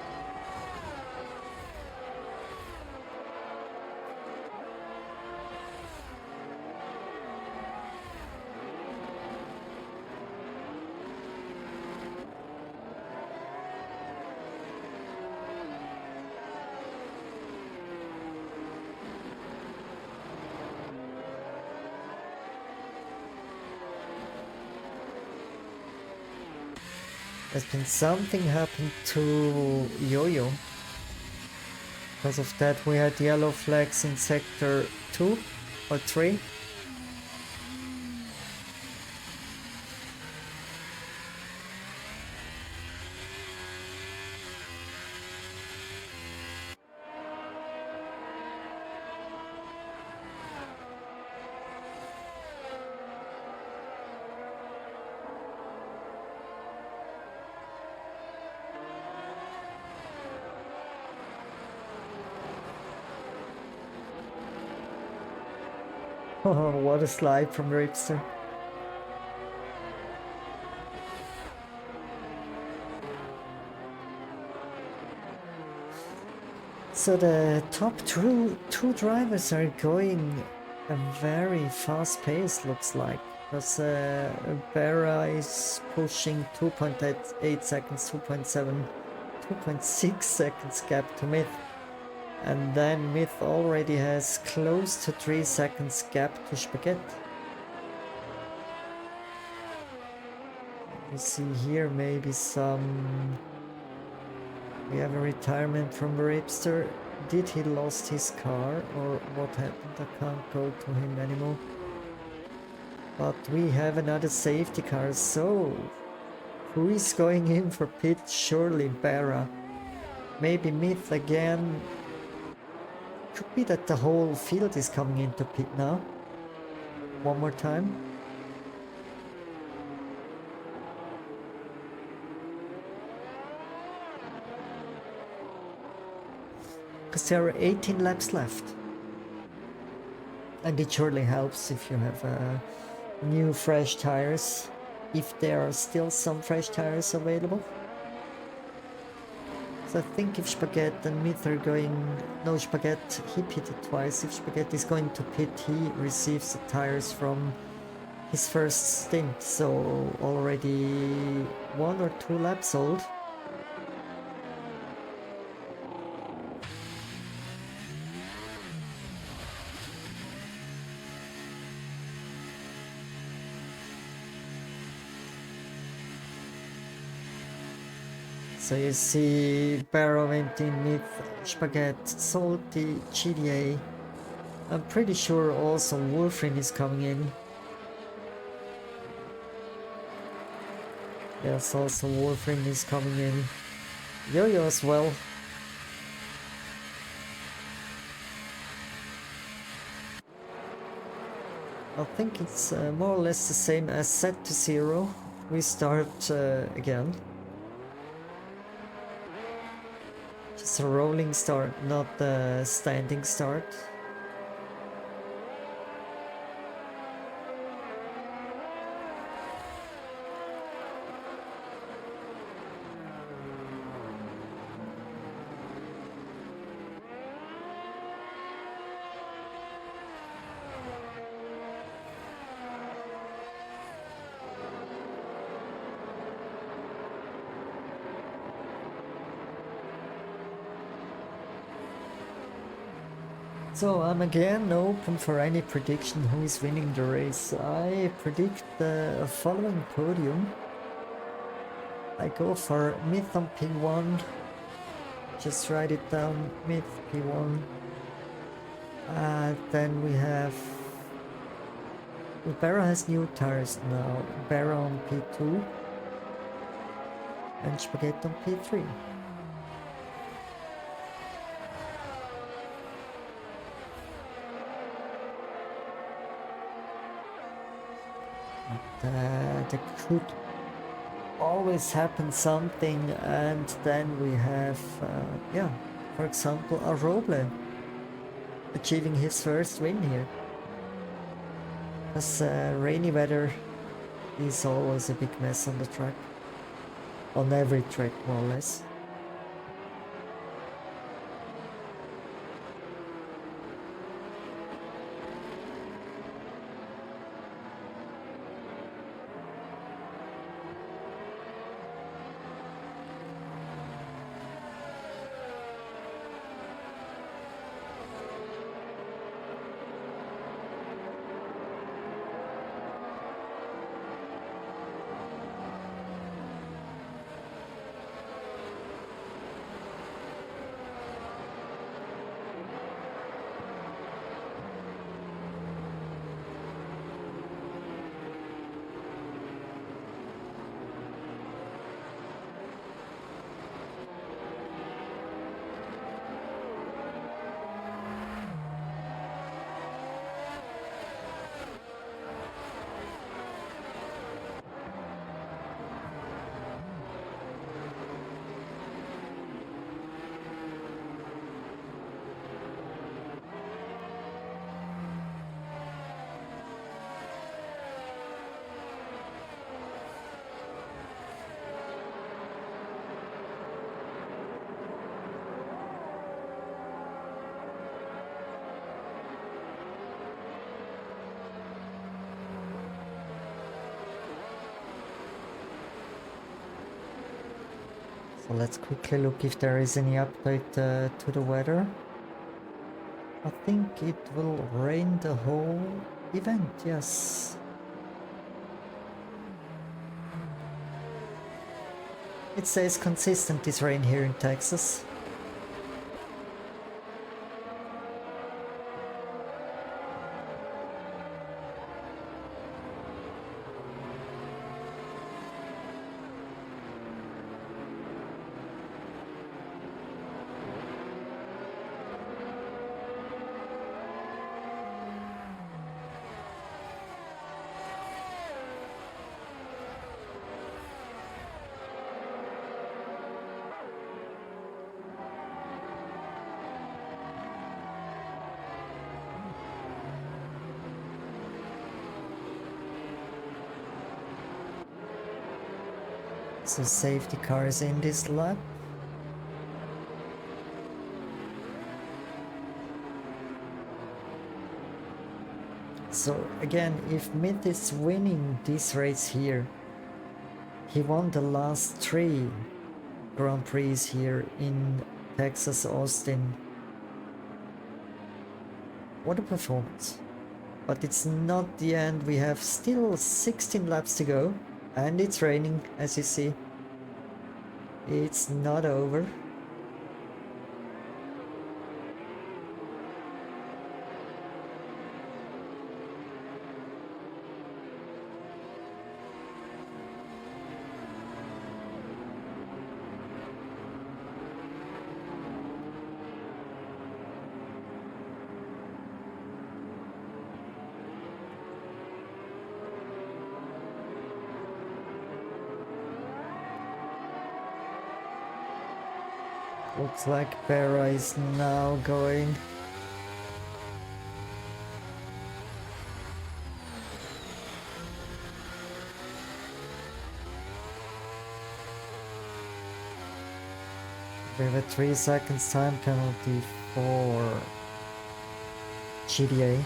There's been something happened to Yo-Yo. Because of that we had yellow flags in sector 2 or 3. Oh, what a slide from Ripster. So the top two drivers are going a very fast pace, looks like. Because Barra is pushing 2.8 seconds, 2.7, 2.6 seconds gap to Myth. And then Myth already has close to 3 seconds gap to Spaghetti. We see here maybe some... We have a retirement from Ripster. Did he lost his car or what happened? I can't go to him anymore. But we have another safety car, so who is going in for pit? Surely Barra. Maybe Myth again. Could be that the whole field is coming into pit now. One more time. Because there are 18 laps left. And it surely helps if you have new fresh tires. If there are still some fresh tires available. So I think if Spaghetti and Myth are going... No, Spaghetti, he pitted twice. If Spaghetti is going to pit, he receives the tires from his first stint. So already 1 or 2 laps old. So you see Barrow went in Myth, Spaghetti, Salty, GDA. I'm pretty sure also Wolfrin is coming in. Yes, also Wolfrin is coming in. Yo-Yo as well. I think it's more or less the same as set to 0. We start again. Just a rolling start, not a standing start. So I'm again open for any prediction who is winning the race. I predict the following podium. I go for Myth on P1. Just write it down, Myth P1. Then we have... Well, Barra has new tires now. Barra on P2. And Spaghetti on P3. There could always happen something, and then we have, yeah, for example, a Roble achieving his first win here. As rainy weather is always a big mess on the track, on every track more or less. So let's quickly look if there is any update to the weather. I think it will rain the whole event, yes. It stays consistent, this rain here in Texas. So safety car is in this lap. So again, if Myth is winning this race here, he won the last 3 Grand Prix here in Texas, Austin. What a performance. But it's not the end, we have still 16 laps to go. And it's raining, as you see. It's not over. Looks like Barra is now going. We have a 3 seconds time penalty for GDA.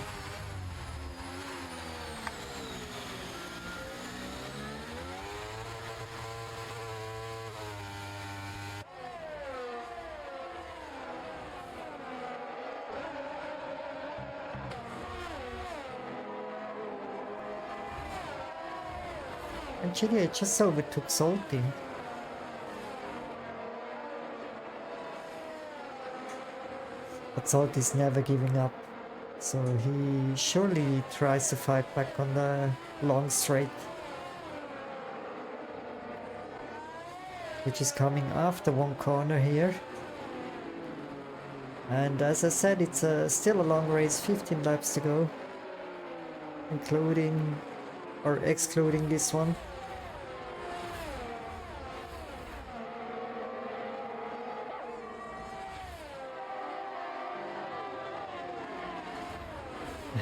And GDA just overtook Salty. But Salty is never giving up, so he surely tries to fight back on the long straight, which is coming after one corner here. And as I said, it's still a long race, 15 laps to go, including or excluding this one.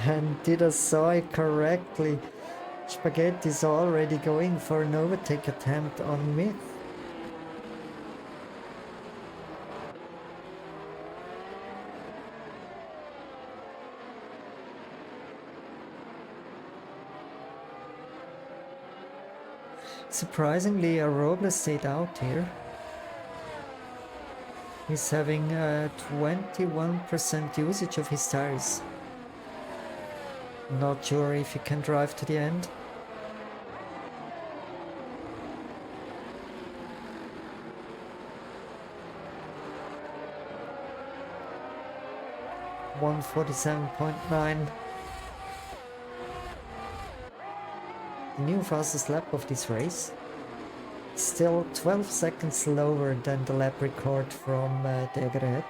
And did I saw it correctly? Spaghetti is already going for an overtake attempt on Myth. Surprisingly, Robles stayed out here. He's having 21% usage of his tires. Not sure if he can drive to the end. .147.9. The new fastest lap of this race. Still 12 seconds lower than the lap record from Degret.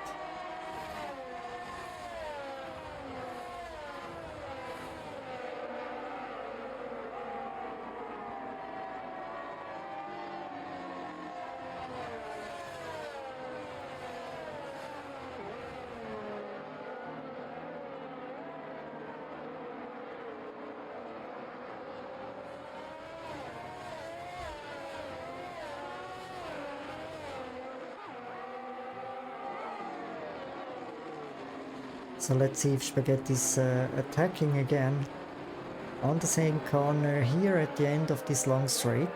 So let's see if Spaghetti's attacking again on the same corner here at the end of this long straight.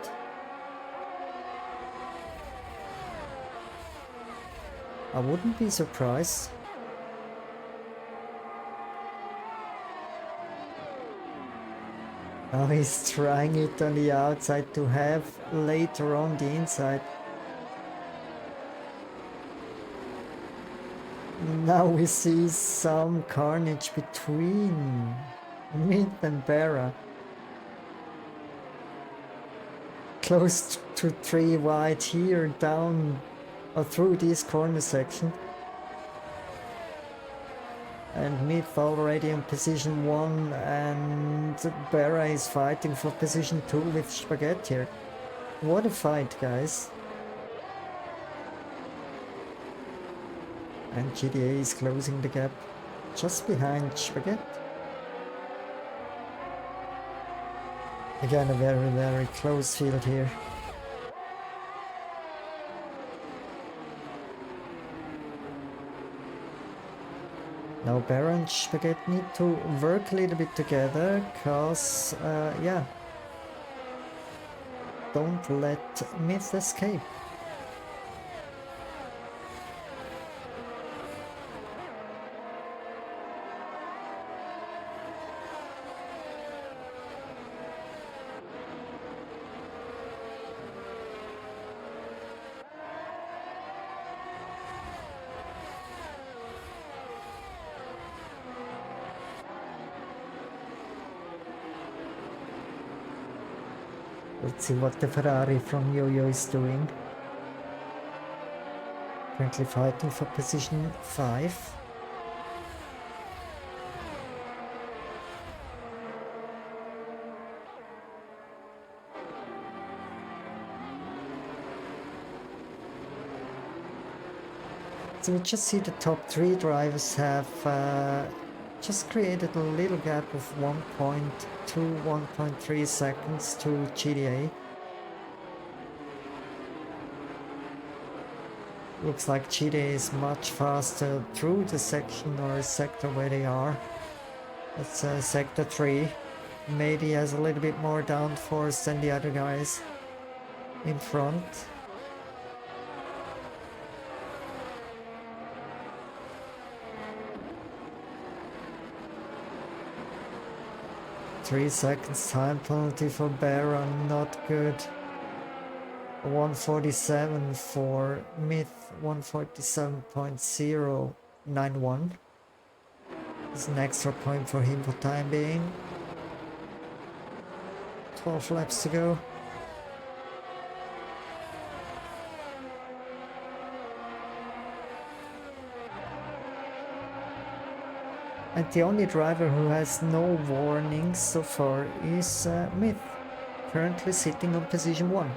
I wouldn't be surprised. Now he's trying it on the outside to have later on the inside. Now we see some carnage between Myth and Barra. Close to 3 wide here, down or through this corner section. And Myth already in position 1 and Barra is fighting for position 2 with Spaghetti here. What a fight, guys. And GDA is closing the gap just behind Spaghetti. Again, a very, very close field here. Now Barra and Spaghetti need to work a little bit together, cause, yeah, don't let Myth escape. Let's see what the Ferrari from Yo-Yo is doing. Currently fighting for position 5. So we just see the top 3 drivers have just created a little gap of 1.2, 1.3 seconds to GDA. Looks like GDA is much faster through the section or sector where they are. That's sector 3. Maybe has a little bit more downforce than the other guys in front. Three seconds time penalty for Barra, not good. 147 for Myth, 147.091. It's an extra point for him for time being. 12 laps to go. And the only driver who has no warnings so far is Myth, currently sitting on position 1.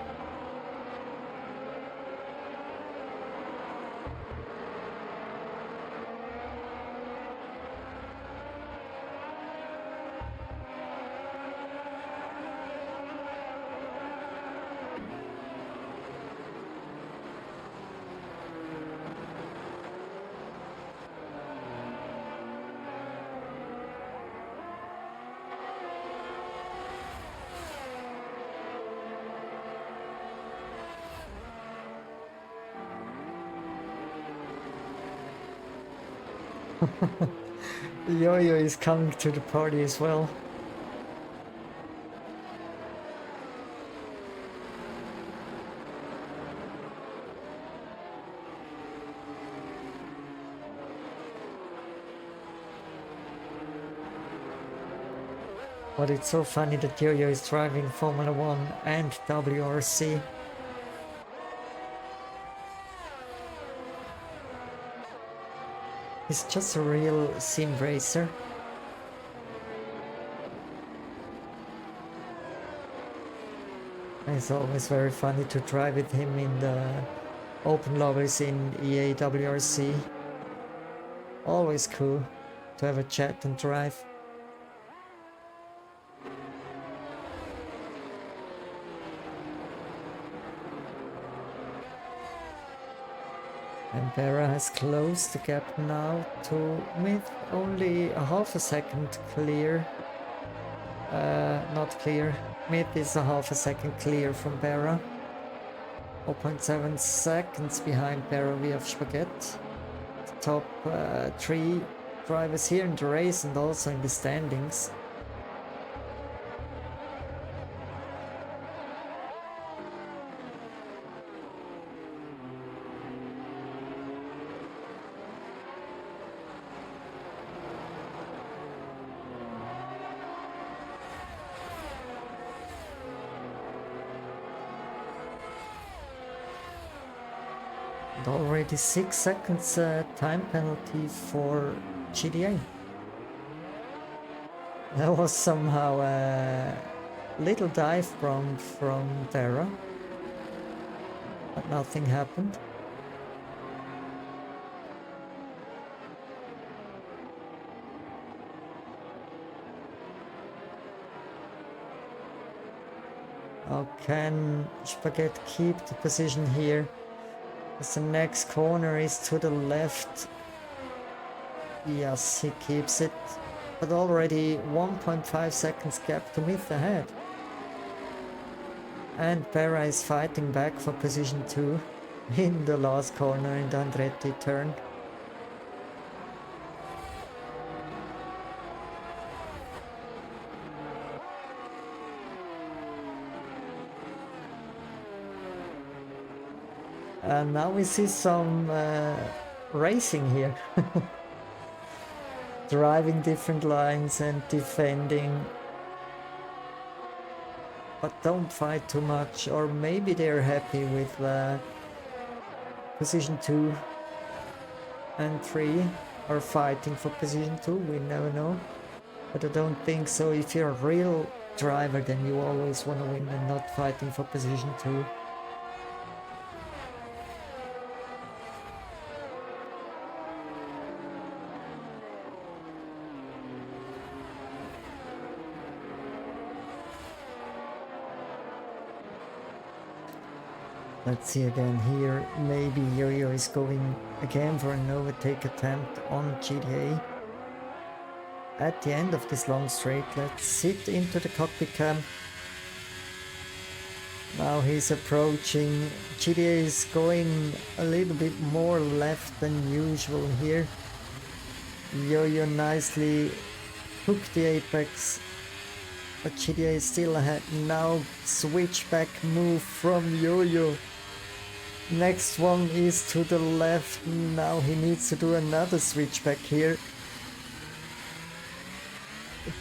Yo-Yo is coming to the party as well. But it's so funny that Yo-Yo is driving Formula 1 and WRC. He's just a real sim racer. It's always very funny to drive with him in the open lobbies in EA WRC. Always cool to have a chat and drive. And Barra has closed the gap now to Myth, only a half a second clear. Not clear. Myth is a half a second clear from Barra. 0.7 seconds behind Barra we have Spaghetti. top 3 drivers here in the race and also in the standings. And already 6 seconds time penalty for GTA. That was somehow a little dive from Terra, but nothing happened. How can Spaghetti keep the position here? As the next corner is to the left. Yes, he keeps it. But already 1.5 seconds gap to Myth ahead. And Pera is fighting back for position 2 in the last corner in the Andretti turn. And now we see some racing here. Driving different lines and defending. But don't fight too much, or maybe they're happy with position 2 and 3 are fighting for position 2, we never know. But I don't think so. If you're a real driver, then you always want to win and not fighting for position 2. Let's see again here, maybe Yo-Yo is going again for an overtake attempt on GTA. At the end of this long straight, let's sit into the cockpit cam. Now he's approaching. GTA is going a little bit more left than usual here. Yo-Yo nicely hooked the apex. But GTA is still ahead. Now switchback move from Yo-Yo. Next one is to the left. Now he needs to do another switchback here.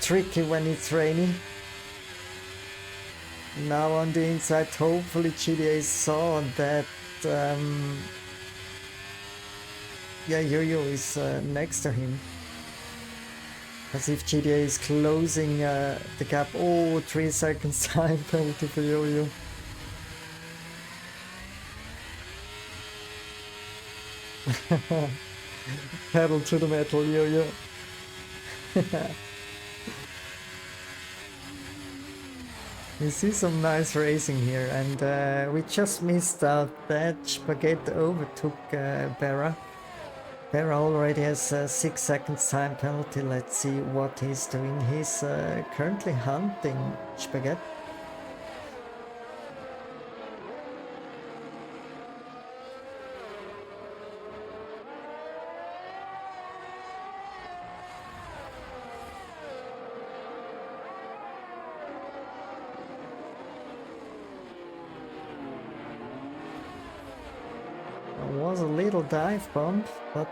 Tricky when it's raining. Now on the inside, hopefully GTA saw that Yo-Yo is next to him. As if GTA is closing the gap. Oh, 3 seconds time penalty for Yo-Yo. Pedal to the metal, Yo-Yo. You see some nice racing here, and we just missed out that Spaghetti overtook Berra. Berra already has a 6 seconds time penalty. Let's see what he's doing. He's currently hunting Spaghetti. Was a little dive bump, but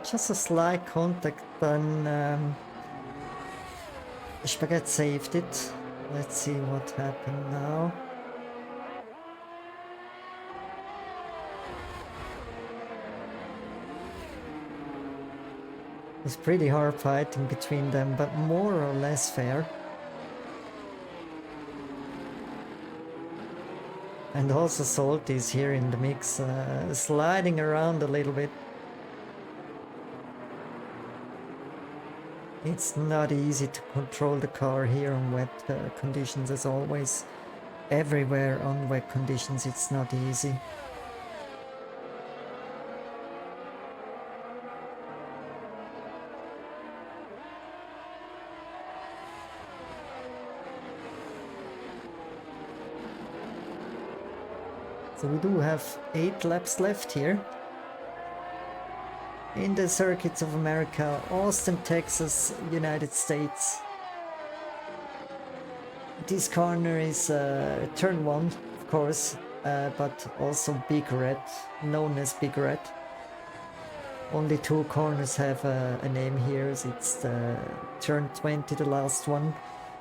just a slight contact, then Spaghetti saved it. Let's see what happened now. It's pretty hard fighting between them, but more or less fair. And also Salt is here in the mix, sliding around a little bit. It's not easy to control the car here on wet conditions, as always. Everywhere on wet conditions it's not easy. So we do have 8 laps left here. in the circuits of America, Austin, Texas, United States. This corner is turn 1, of course, but also Big Red, known as Big Red. Only 2 corners have a name here. It's the turn 20, the last one,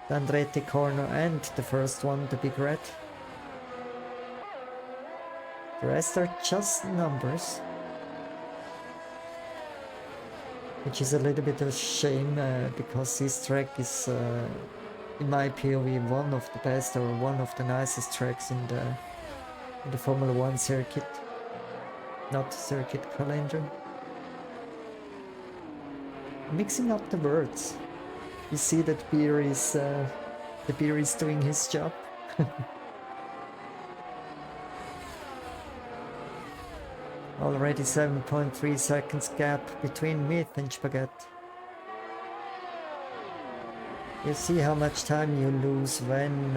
the Andretti corner, and the first one, the Big Red. The rest are just numbers, which is a little bit of a shame because this track is, in my POV, one of the best or one of the nicest tracks in the Formula 1 circuit, not circuit calendar. Mixing up the words. You see that the beer is doing his job. Already 7.3 seconds gap between Myth and Spaghetti. You see how much time you lose when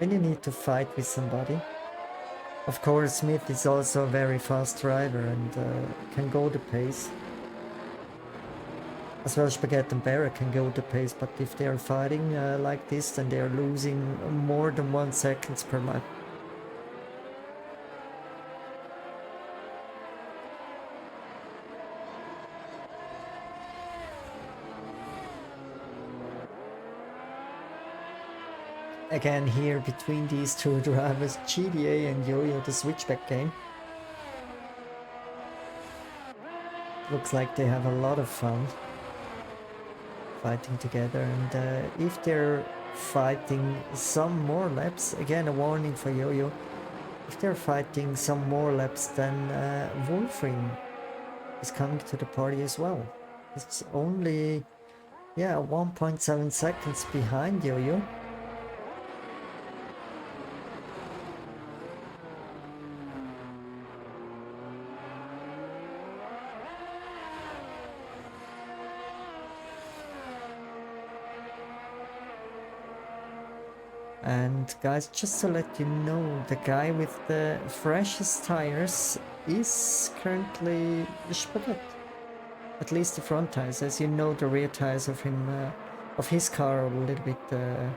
you need to fight with somebody. Of course, Smith is also a very fast driver and can go the pace. As well, Spaghetti and Barra can go the pace, but if they are fighting like this, then they are losing more than 1 second per lap. Again here between these 2 drivers, GDA and Yo-Yo, the switchback game. Looks like they have a lot of fun fighting together, and if they're fighting some more laps, again a warning for Yo-Yo, if they're fighting some more laps, then Wolfring is coming to the party as well. It's only 1.7 seconds behind Yo-Yo. And guys, just to let you know, the guy with the freshest tires is currently Spaghetti. At least the front tires. As you know, the rear tires of him, of his car, are a little bit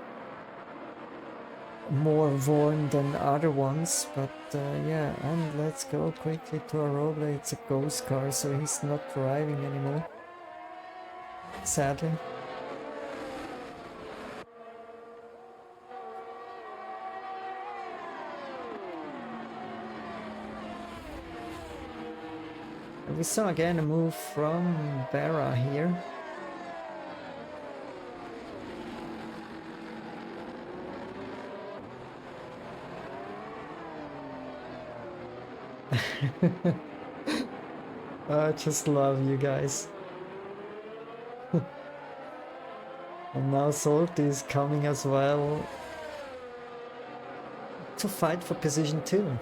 more worn than other ones. But yeah, and let's go quickly to Aroble. It's a ghost car, so he's not driving anymore, sadly. We saw again a move from Barra here. I just love you guys. And now Salty is coming as well to fight for position 2.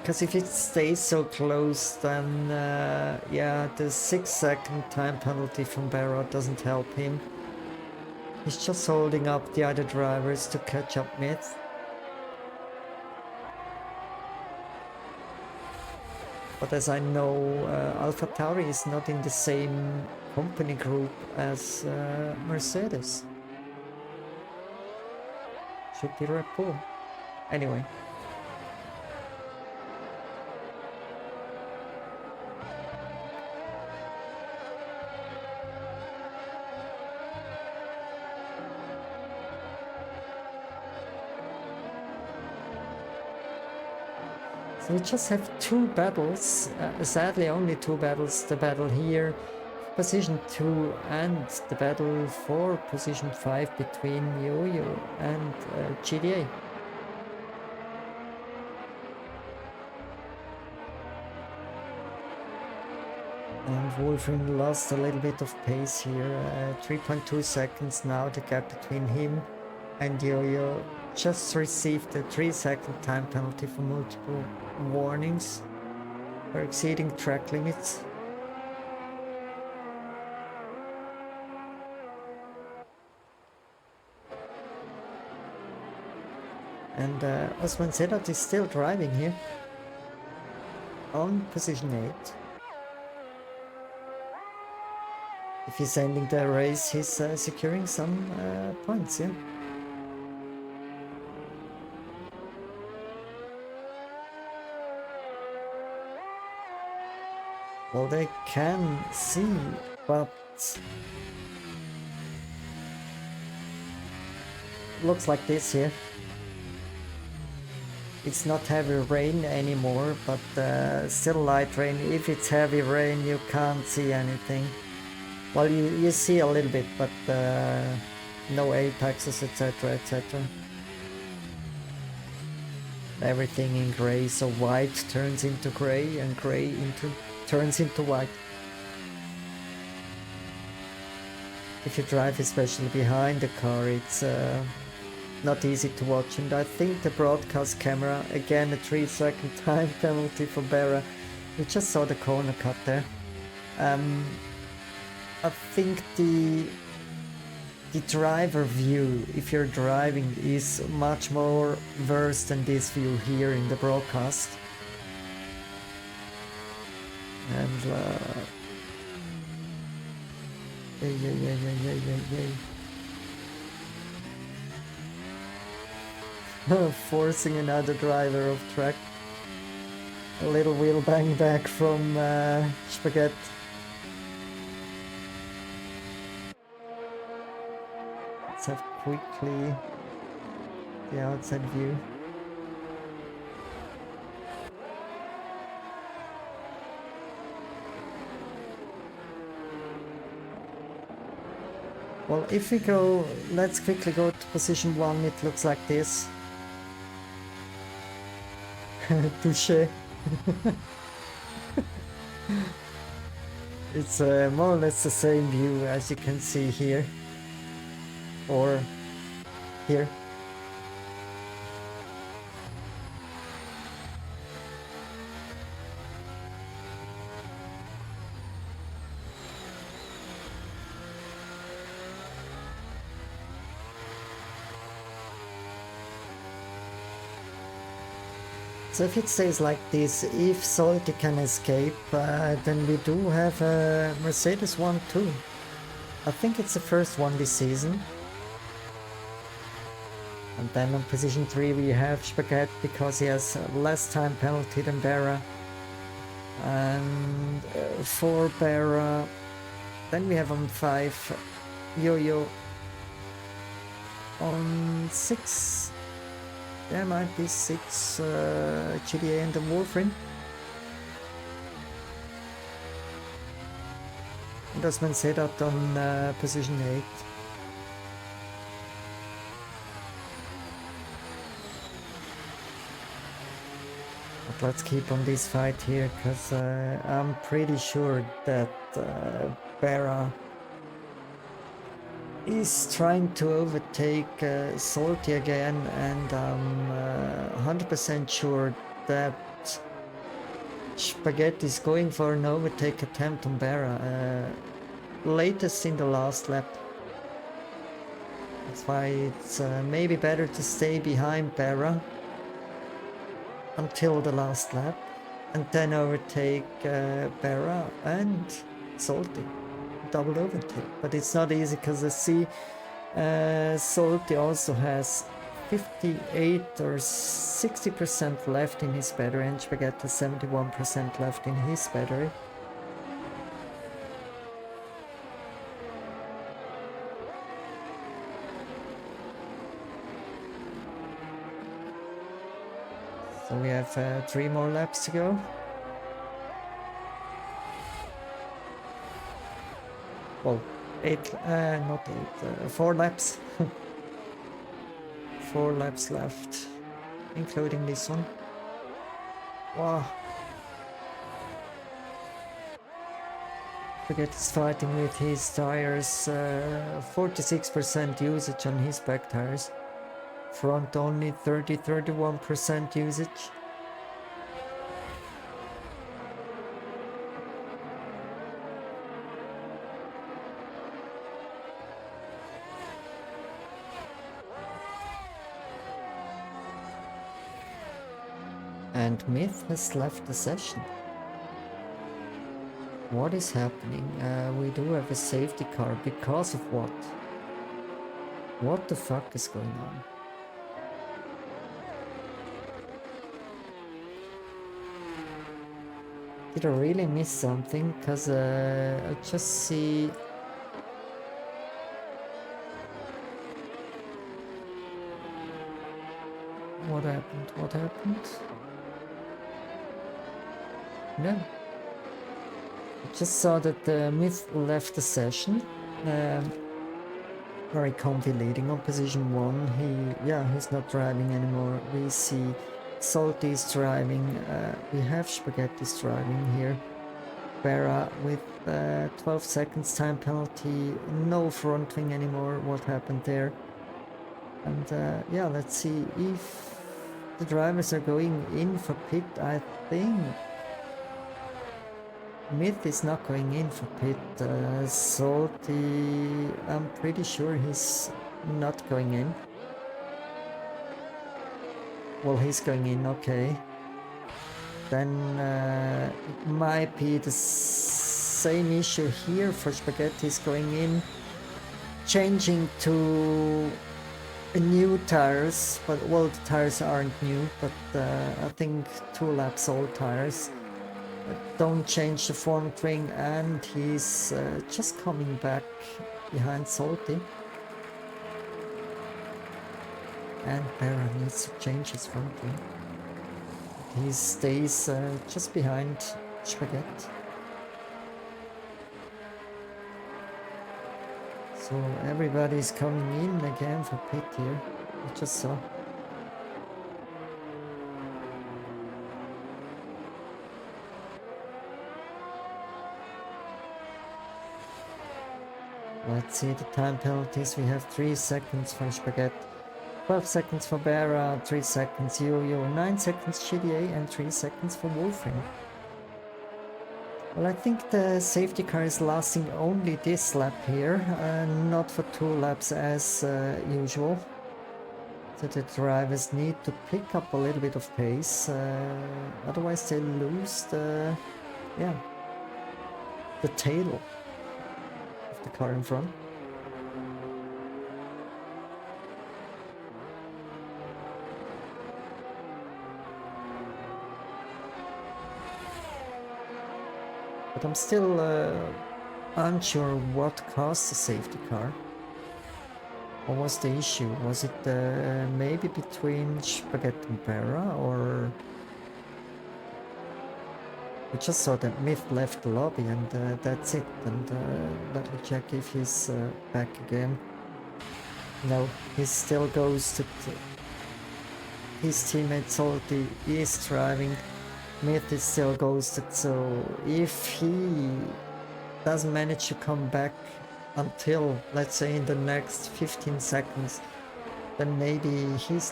Because if it stays so close, then yeah, the 6-second time penalty from Barra doesn't help him. He's just holding up the other drivers to catch up Myth. But as I know, AlphaTauri is not in the same company group as Mercedes. Should be Red Bull. Anyway. So we just have 2 battles, sadly only 2 battles, the battle here, position 2, and the battle for position 5 between Yo-Yo and GDA. And Wolfring lost a little bit of pace here, 3.2 seconds now, the gap between him and Yo-Yo. Just received a 3-second time penalty for multiple warnings for exceeding track limits. And Osman Sedat is still driving here. on position 8. If he's ending the race, he's securing some points, yeah. Well, they can see, but looks like this here. It's not heavy rain anymore, but still light rain. If it's heavy rain, you can't see anything. Well, you see a little bit, but no apexes, etc, etc. Everything in gray, so white turns into gray and gray turns into white. If you drive especially behind the car, it's not easy to watch, and I think the broadcast camera, again a 3-second time penalty for Berra. We just saw the corner cut there. I think the driver view, if you're driving, is much more worse than this view here in the broadcast. And forcing another driver off track. A little wheel bang back from Spaghetti. Let's have quickly the outside view. Well, if we go, let's quickly go to position 1, it looks like this. Touché. It's more or less the same view as you can see here. Or here. So if it stays like this, if Salty can escape, then we do have a Mercedes 1-2. I think it's the first one this season. And then on position 3 we have Spaghetti because he has less time penalty than Berra. And for Berra, then we have on 5 Yo-Yo. On 6, there might be 6 GDA and the Wolverine. And that's been set up on position 8. But let's keep on this fight here, because I'm pretty sure that Berra is trying to overtake Salty again, and I'm 100% sure that Spaghetti is going for an overtake attempt on Berra, latest in the last lap. That's why it's maybe better to stay behind Berra until the last lap, and then overtake Berra and Salty. Double overtake, but it's not easy because I see Salty also has 58 or 60% left in his battery, and Spaghetti has 71% left in his battery. So we have 3 more laps to go. Well, 4 laps. 4 laps left, including this one. Wow. Spaghetti's fighting with his tires, 46% usage on his back tires. Front only 31% usage. And Myth has left the session. What is happening? We do have a safety car. Because of what? What the fuck is going on? Did I really miss something? Because I just see... What happened? What happened? No. I just saw that the Myth left the session. Very comfy leading on position 1. He's not driving anymore. We see Salty is driving. We have Spaghetti's driving here. Vera with 12 seconds time penalty. No front wing anymore. What happened there? And yeah, let's see if the drivers are going in for pit. I think Myth is not going in for pit. Salty, I'm pretty sure he's not going in. Well, he's going in, okay. Then it might be the same issue here for Spaghetti is going in, changing to new tires, but well, the tires aren't new, but I think 2 laps old tires. Don't change the front wing, and he's just coming back behind Salty. And Baron needs to change his front wing. He stays just behind Spaghetti. So everybody's coming in again for pit here. I just saw. Let's see the time penalties. We have 3 seconds for Spaghetti, 12 seconds for Bera, 3 seconds Yo-Yo, 9 seconds GDA, and 3 seconds for Wolfing. Well, I think the safety car is lasting only this lap here, not for 2 laps as usual. So the drivers need to pick up a little bit of pace, otherwise they lose the tail of the car in front. But I'm still unsure what caused the safety car. What was the issue? Was it maybe between Spaghetti and Bera, or... We just saw that Myth left the lobby, and that's it. And let me check if he's back again. No, he still goes to... His teammate Salty is driving. Myth is still ghosted, so if he doesn't manage to come back until, let's say, in the next 15 seconds, then maybe he's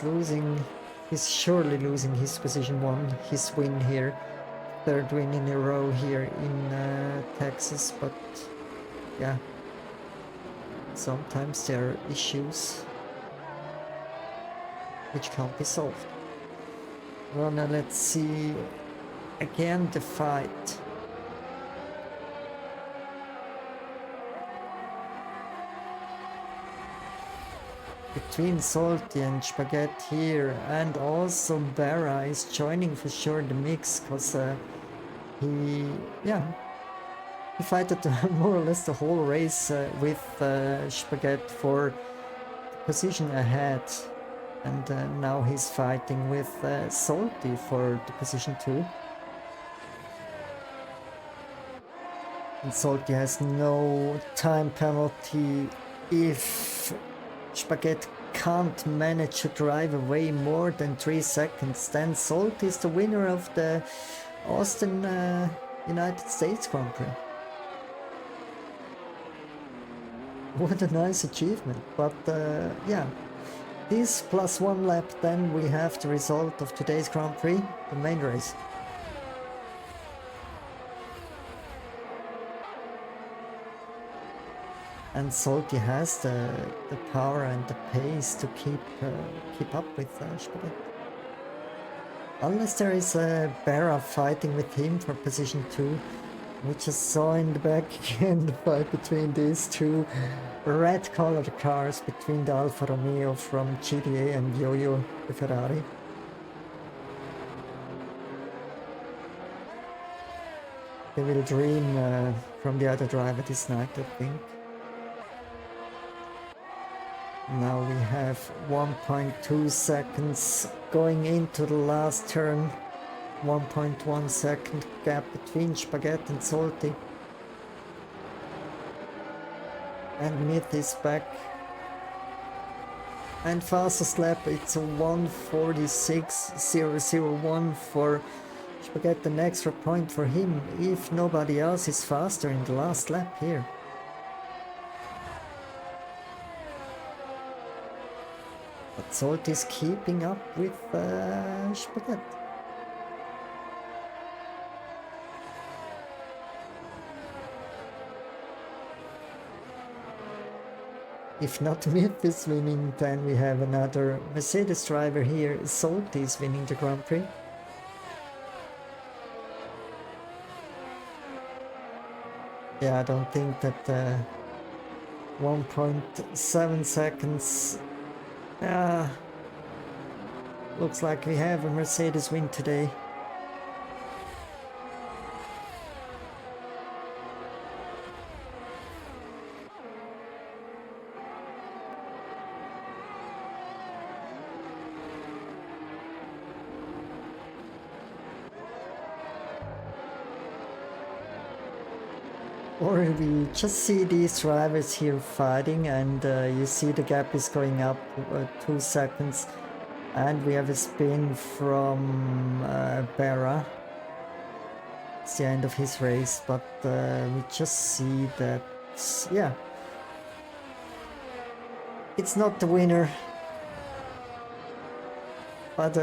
surely losing his position 1, his win here, 3rd win in a row here in Texas. But yeah, sometimes there are issues which can't be solved. Well, now let's see again the fight. Between Salty and Spaghetti here, and also Bera is joining for sure the mix, because he fighted more or less the whole race with Spaghetti for the position ahead, and now he's fighting with Salty for the position 2. And Salty has no time penalty if Spaghetti can't manage to drive away more than 3 seconds. Then Salty is the winner of the Austin United States Grand Prix. What a nice achievement. But yeah, this plus 1 lap, then we have the result of today's Grand Prix, the main race. And Salty has the power and the pace to keep up with Spaghetti. Unless there is Bera fighting with him for position 2, We just saw in the back again the fight between these two red colored cars, between the Alfa Romeo from GTA and Yo-Yo, the Ferrari. They will dream from the other driver this night, I think. Now we have 1.2 seconds going into the last turn. 1.1 second gap between Spaghetti and Salty. And Myth is back. And fastest lap, it's a 1:46.001 for Spaghetti, an extra point for him if nobody else is faster in the last lap here. But Salt is keeping up with Spaghetti. If not Myth is winning, then we have another Mercedes driver here. Salt is winning the Grand Prix. Yeah, I don't think that 1.7 seconds. Looks like we have a Mercedes win today. Or we just see these drivers here fighting, and you see the gap is going up 2 seconds, and we have a spin from Barra. It's the end of his race, but we just see that, yeah, it's not the winner, but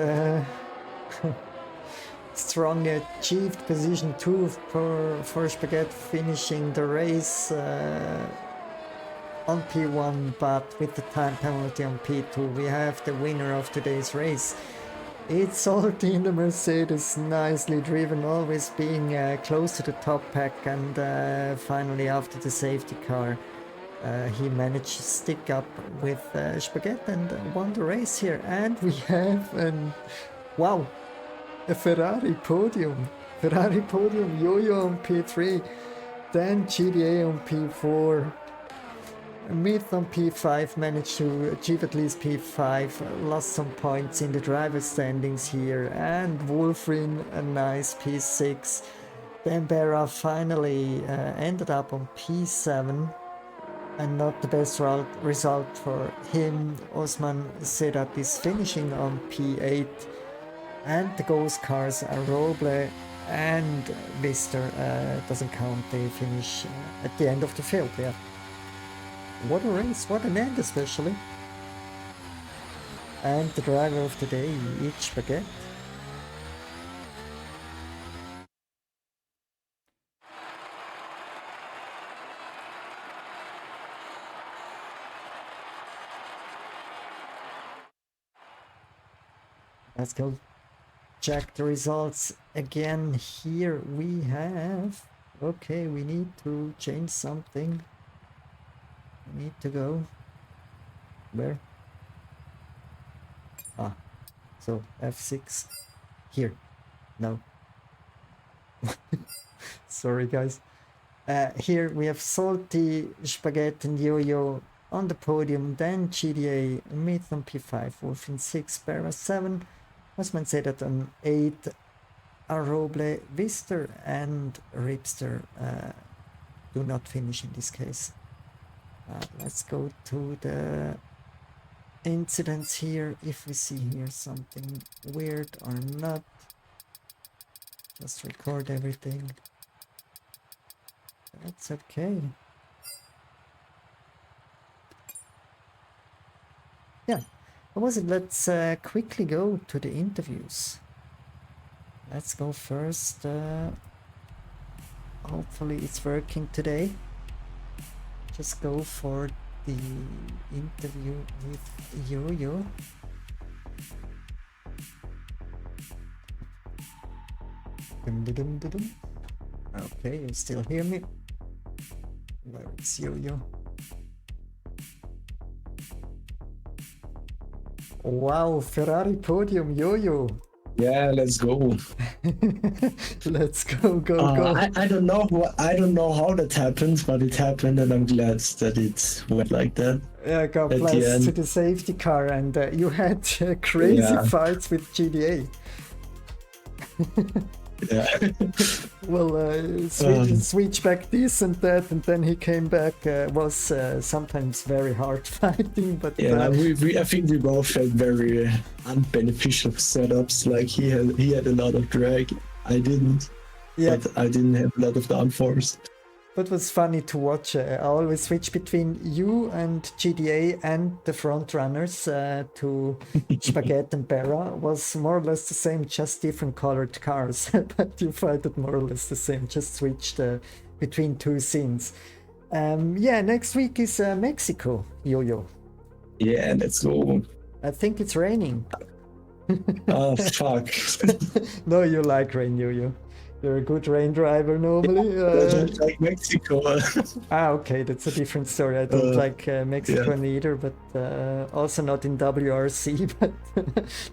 strong achieved position 2 for Spaghetti, finishing the race on P1, but with the time penalty on P2. We have the winner of today's race. It's Salty in the Mercedes, nicely driven, always being close to the top pack, and finally after the safety car he managed to stick up with Spaghetti and won the race here. And we have wow, a Ferrari podium. Yo-Yo on P3, then GTA on P4, Myth on P5, managed to achieve at least P5, lost some points in the driver standings here, and Wolfrin a nice P6. Then Barra finally ended up on P7, and not the best result for him. Osman Sedat is finishing on P8. And the ghost cars are Roble and Mister doesn't count, they finish at the end of the field. Yeah, what a race, what an end especially. And the driver of the day, each Spaghetti. Let's go check the results again. Here we have, okay, we need to change something. We need to go where? So F6 here. No. Sorry guys. Here we have Salty, Spaghetti and Yo-Yo on the podium, then GTA, Myth on P5, Wolf in 6, Barra 7, Osman Sedat on 8, Aroble, Vister and Ripster do not finish in this case. Let's go to the incidents here, if we see here something weird or not. Just record everything. That's okay. Yeah, what was it? Let's quickly go to the interviews. Let's go first. Hopefully it's working today. Just go for the interview with Yo-Yo. Okay, you still hear me? Where is Yo-Yo? Wow, Ferrari podium, Yo-Yo. Yeah, let's go. Let's go. I don't know I don't know how that happened, but it happened, and I'm glad that it went like that. Yeah, God At the bless to end. the safety car, and you had crazy Yeah. fights with GDA. Yeah. Well, switch back this and that, and then he came back. Was sometimes very hard fighting, but Yeah, I think we both had very unbeneficial setups. Like he had a lot of drag. I didn't. yeah. But I didn't have a lot of downforce. But it was funny to watch. I always switch between you and GDA and the front runners to Spaghetti and Berra. Was more or less the same, just different colored cars. But you fight it more or less the same, just switched between two scenes. Yeah, next week is Mexico, Yo-Yo. Yeah, let's go. I think it's raining. Oh, fuck. No, you like rain, Yo-Yo. You're a good rain driver normally. I don't like Mexico. Okay, that's a different story. I don't like Mexico either, but also not in WRC, but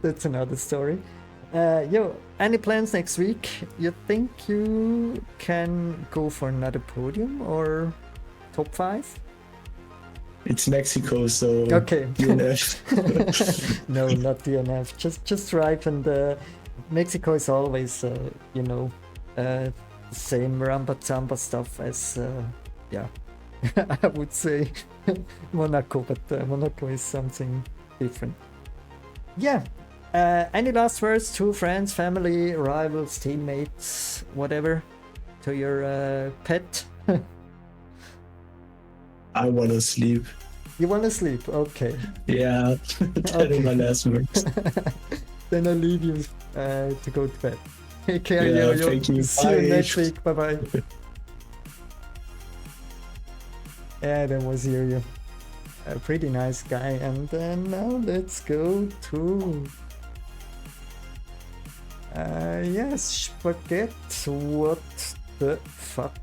that's another story. Any plans next week? You think you can go for another podium or top 5? It's Mexico, so Okay. DNF. No, not DNF. Just drive, and Mexico is always, same Rambazamba stuff as, I would say Monaco, but Monaco is something different. Yeah. Any last words to friends, family, rivals, teammates, whatever, to your pet? I want to sleep. You want to sleep? Okay. Yeah, that is my last words. Then I leave you to go to bed. Take care, Yeah, Yo-Yo. thank you. See you Bye. next week. Bye-bye. Yeah, that was Yo-Yo. A pretty nice guy. And then now let's go to... yes, Spaghetti. What the fuck?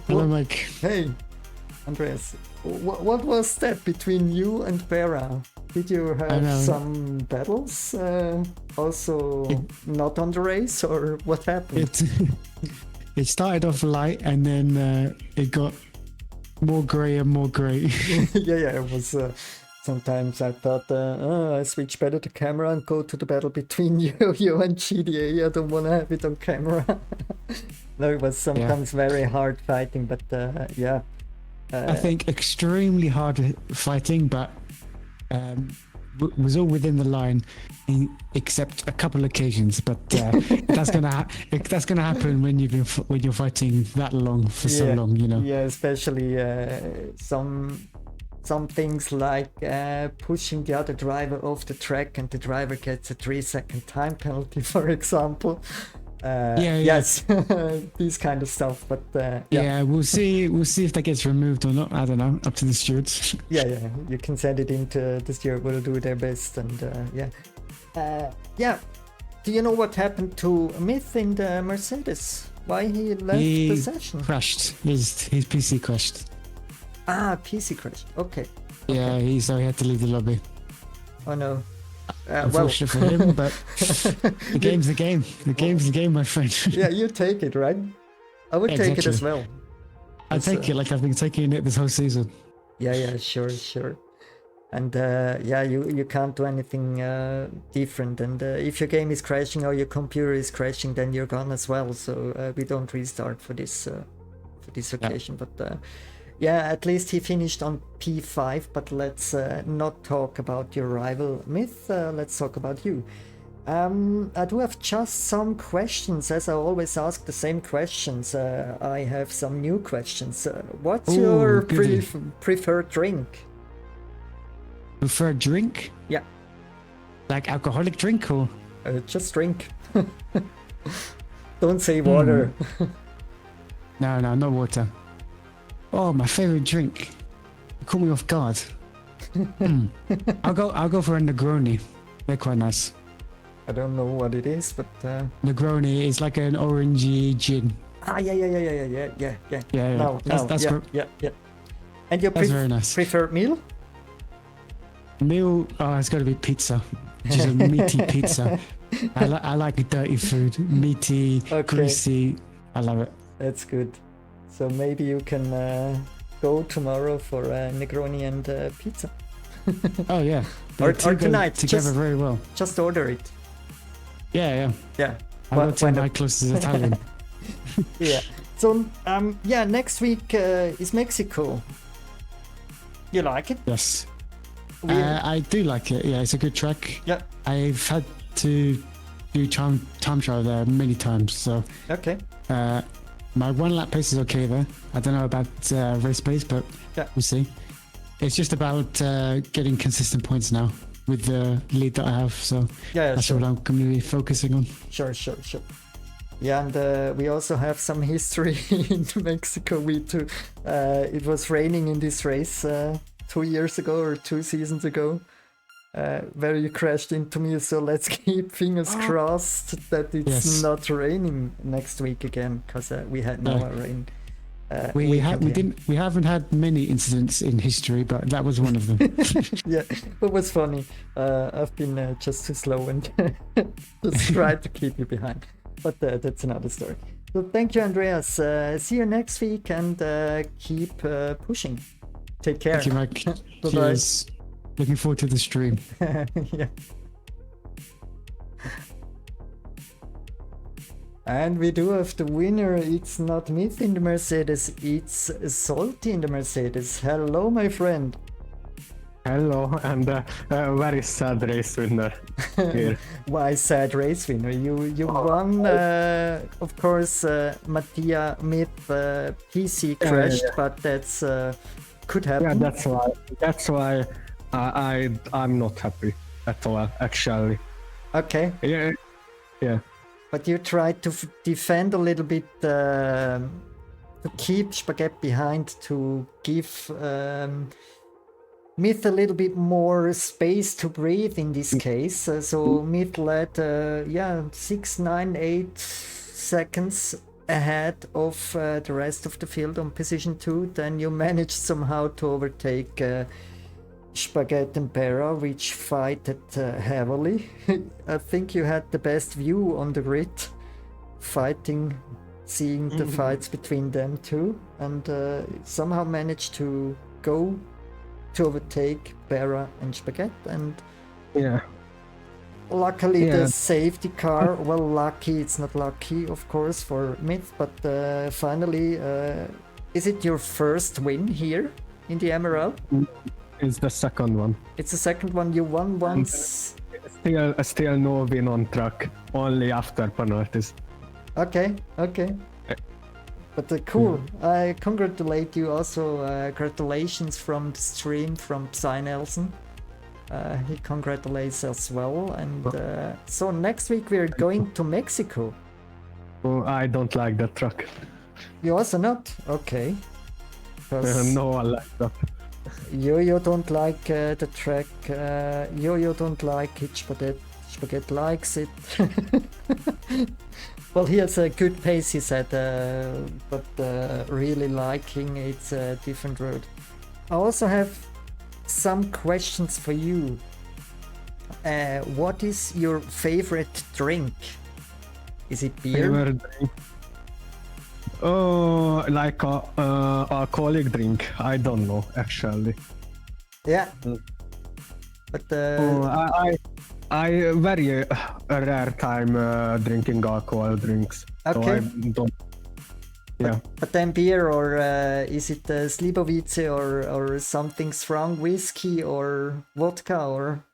Hello, Mike. Hey, Andreas. What was that between you and Vera? Did you have some battles? Also not on the race, or what happened? It started off light, and then it got more grey and more grey. yeah, it was... sometimes I thought, I switch better the camera and go to the battle between you and GDA. I don't want to have it on camera. No, it was sometimes very hard fighting, but yeah. I think extremely hard fighting, but was all within the line, except a couple occasions. But that's gonna happen when you're fighting that long for so long, you know. Yeah, especially some things like pushing the other driver off the track, and the driver gets a 3-second time penalty, for example. Yes, these kind of stuff. But yeah, we'll see if that gets removed or not. I don't know. Up to the stewards. Yeah, you can send it into the steward. Will do their best, and yeah. Do you know what happened to Myth in the Mercedes? Why he left the session? Crashed. His PC crashed. PC crashed. Okay. Yeah, so he had to leave the lobby. Oh no. Unfortunate for him, but the game's the game. The game's the game, my friend. Yeah, you take it, right? I would take it as well. I take it like I've been taking it this whole season. Yeah, sure. And you can't do anything different. And if your game is crashing or your computer is crashing, then you're gone as well. So we don't restart for this occasion. But at least he finished on P5. But let's not talk about your rival Myth. Let's talk about you. I do have just some questions, as I always ask the same questions. I have some new questions. What's your preferred drink? Preferred drink? Yeah. Like alcoholic drink or? Just drink. Don't say water. No, no water. Oh, my favorite drink. You caught me off guard. I'll go for a Negroni. They're quite nice. I don't know what it is, but Negroni is like an orangey gin. yeah. Yeah. Now, That's yeah. And your That's very nice. preferred meal? Meal, it's got to be pizza. Just a meaty pizza. I like dirty food. Meaty, Okay. greasy. I love it. That's good. So maybe you can go tomorrow for Negroni and pizza. Oh, yeah. Or two go tonight, together just- very well. Just order it. Yeah. Yeah. I Why- go to why my not? closest Italian. Yeah. So next week is Mexico. You like it? Yes. We- I do like it. Yeah, it's a good track. Yeah. I've had to do time trial there many times, so Okay. my 1 lap pace is okay there. I don't know about race pace, but Yeah. we'll see. It's just about getting consistent points now with the lead that I have, so Yeah, that's sure. what I'm going to be focusing on. Sure. Yeah, and we also have some history in Mexico. We too. It was raining in this race 2 years ago or 2 seasons ago, where you crashed into me. So let's keep fingers crossed that it's Yes. not raining next week again, because we had no No. rain. We weekend here. haven't had many incidents in history, but that was one of them. Yeah, it was funny. I've been just too slow and just tried to keep you behind. But that's another story. So thank you, Andreas. See you next week and keep pushing. Take care. Thank you, Mike. Bye-bye. Cheers. Looking forward to the stream. Yeah. And we do have the winner. It's not Myth in the Mercedes, it's Salty in the Mercedes. Hello, my friend. Hello, and a very sad race winner here. Why sad race winner? You won, of course, Mattia Myth PC crashed, but that's could happen. Yeah, that's why I'm not happy at all, actually. Okay, Yeah. but you tried to defend a little bit, to keep Spaghetti behind, to give Myth a little bit more space to breathe in this case. So Myth led 6, 9, 8 seconds ahead of the rest of the field on position 2. Then you managed somehow to overtake Spaghetti and Pera, which fighted heavily. I think you had the best view on the grid, seeing the fights between them two, and somehow managed to go to overtake Pera and Spaghetti. And Yeah. luckily Yeah. the safety car, well, lucky, it's not lucky of course for Myth, but finally, is it your first win here in the MRL? It's the second one. It's the second one. You won once. Still no win on track, only after penalties. Okay. But cool. I congratulate you also. Congratulations from the stream from Psy Nelson. He congratulates as well. And so next week we're going to Mexico. Oh, I don't like that track. You also not? Okay. 'Cause No, I like that. Yo-Yo don't like the track. Yo-Yo don't like it. Spaghetti likes it. Well, he has a good pace, he said, but really liking it's a different road. I also have some questions for you. What is your favorite drink? Is it beer? Favorite drink? Oh, like a alcoholic drink. I don't know, actually. Yeah. But I very rare time drinking alcohol drinks. So Okay. I don't. Yeah. But then beer, or is it Slibovice or something strong, whiskey or vodka or?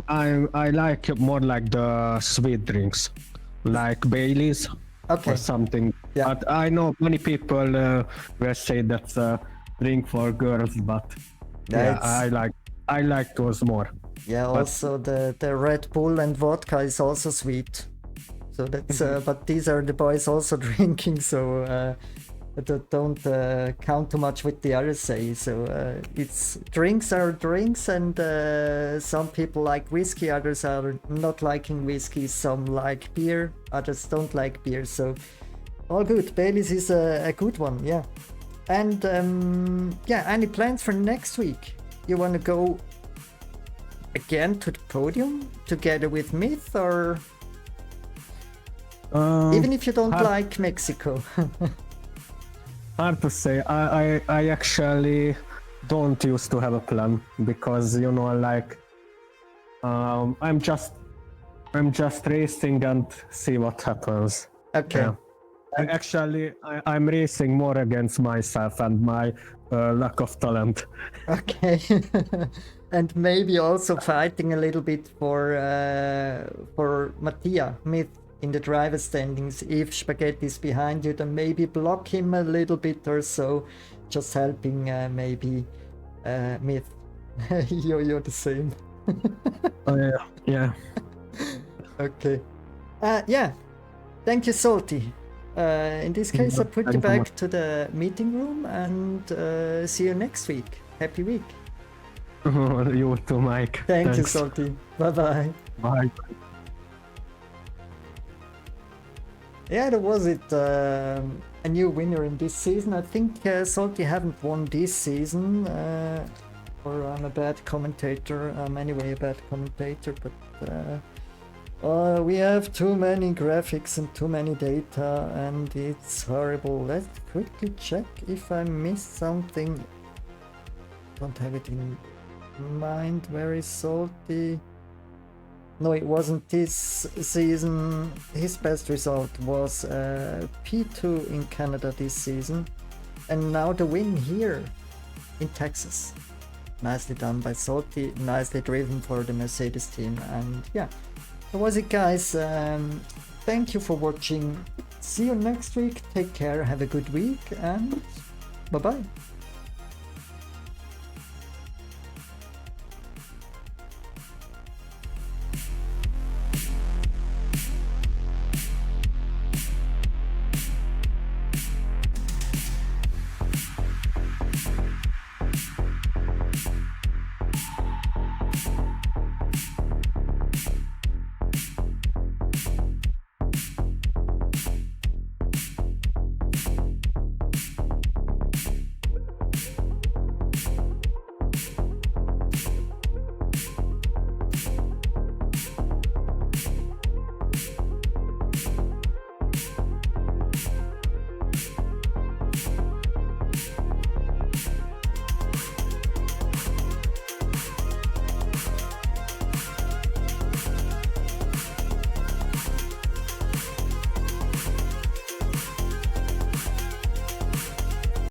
I like more like the sweet drinks, like Baileys Okay. or something. Yeah. But I know many people will say that's a drink for girls, but yeah, That's- I like those more. Yeah, also the Red Bull and vodka is also sweet. So that's but these are the boys also drinking. So don't count too much with the others say. So it's drinks are drinks, and some people like whiskey, others are not liking whiskey, some like beer, others don't like beer. So all good. Baileys is a good one, yeah. And yeah, any plans for next week? You want to go again to the podium together with Myth, or even if you don't like Mexico? Hard to say. I actually don't used to have a plan because like I'm just racing and see what happens. Okay. Yeah. Actually, I'm racing more against myself and my lack of talent. Okay. And maybe also fighting a little bit for Mattia Myth in the driver standings. If Spaghetti is behind you, then maybe block him a little bit or so, just helping maybe Myth. You're the same. Oh yeah. Okay. Yeah. Thank you, Salty. In this case, I put you back to the meeting room and see you next week. Happy week. You too, Mike. Thank you, Salty. Bye-bye. Bye. Yeah, there was it. A new winner in this season. I think Salty haven't won this season. Or I'm a bad commentator. I'm anyway a bad commentator, but we have too many graphics and too many data, and it's horrible. Let's quickly check if I missed something. Don't have it in mind. Where is Salty? No, it wasn't this season. His best result was P2 in Canada this season, and now the win here in Texas. Nicely done by Salty, nicely driven for the Mercedes team, and yeah, that was it, guys. Thank you for watching. See you next week. Take care, have a good week, and bye bye.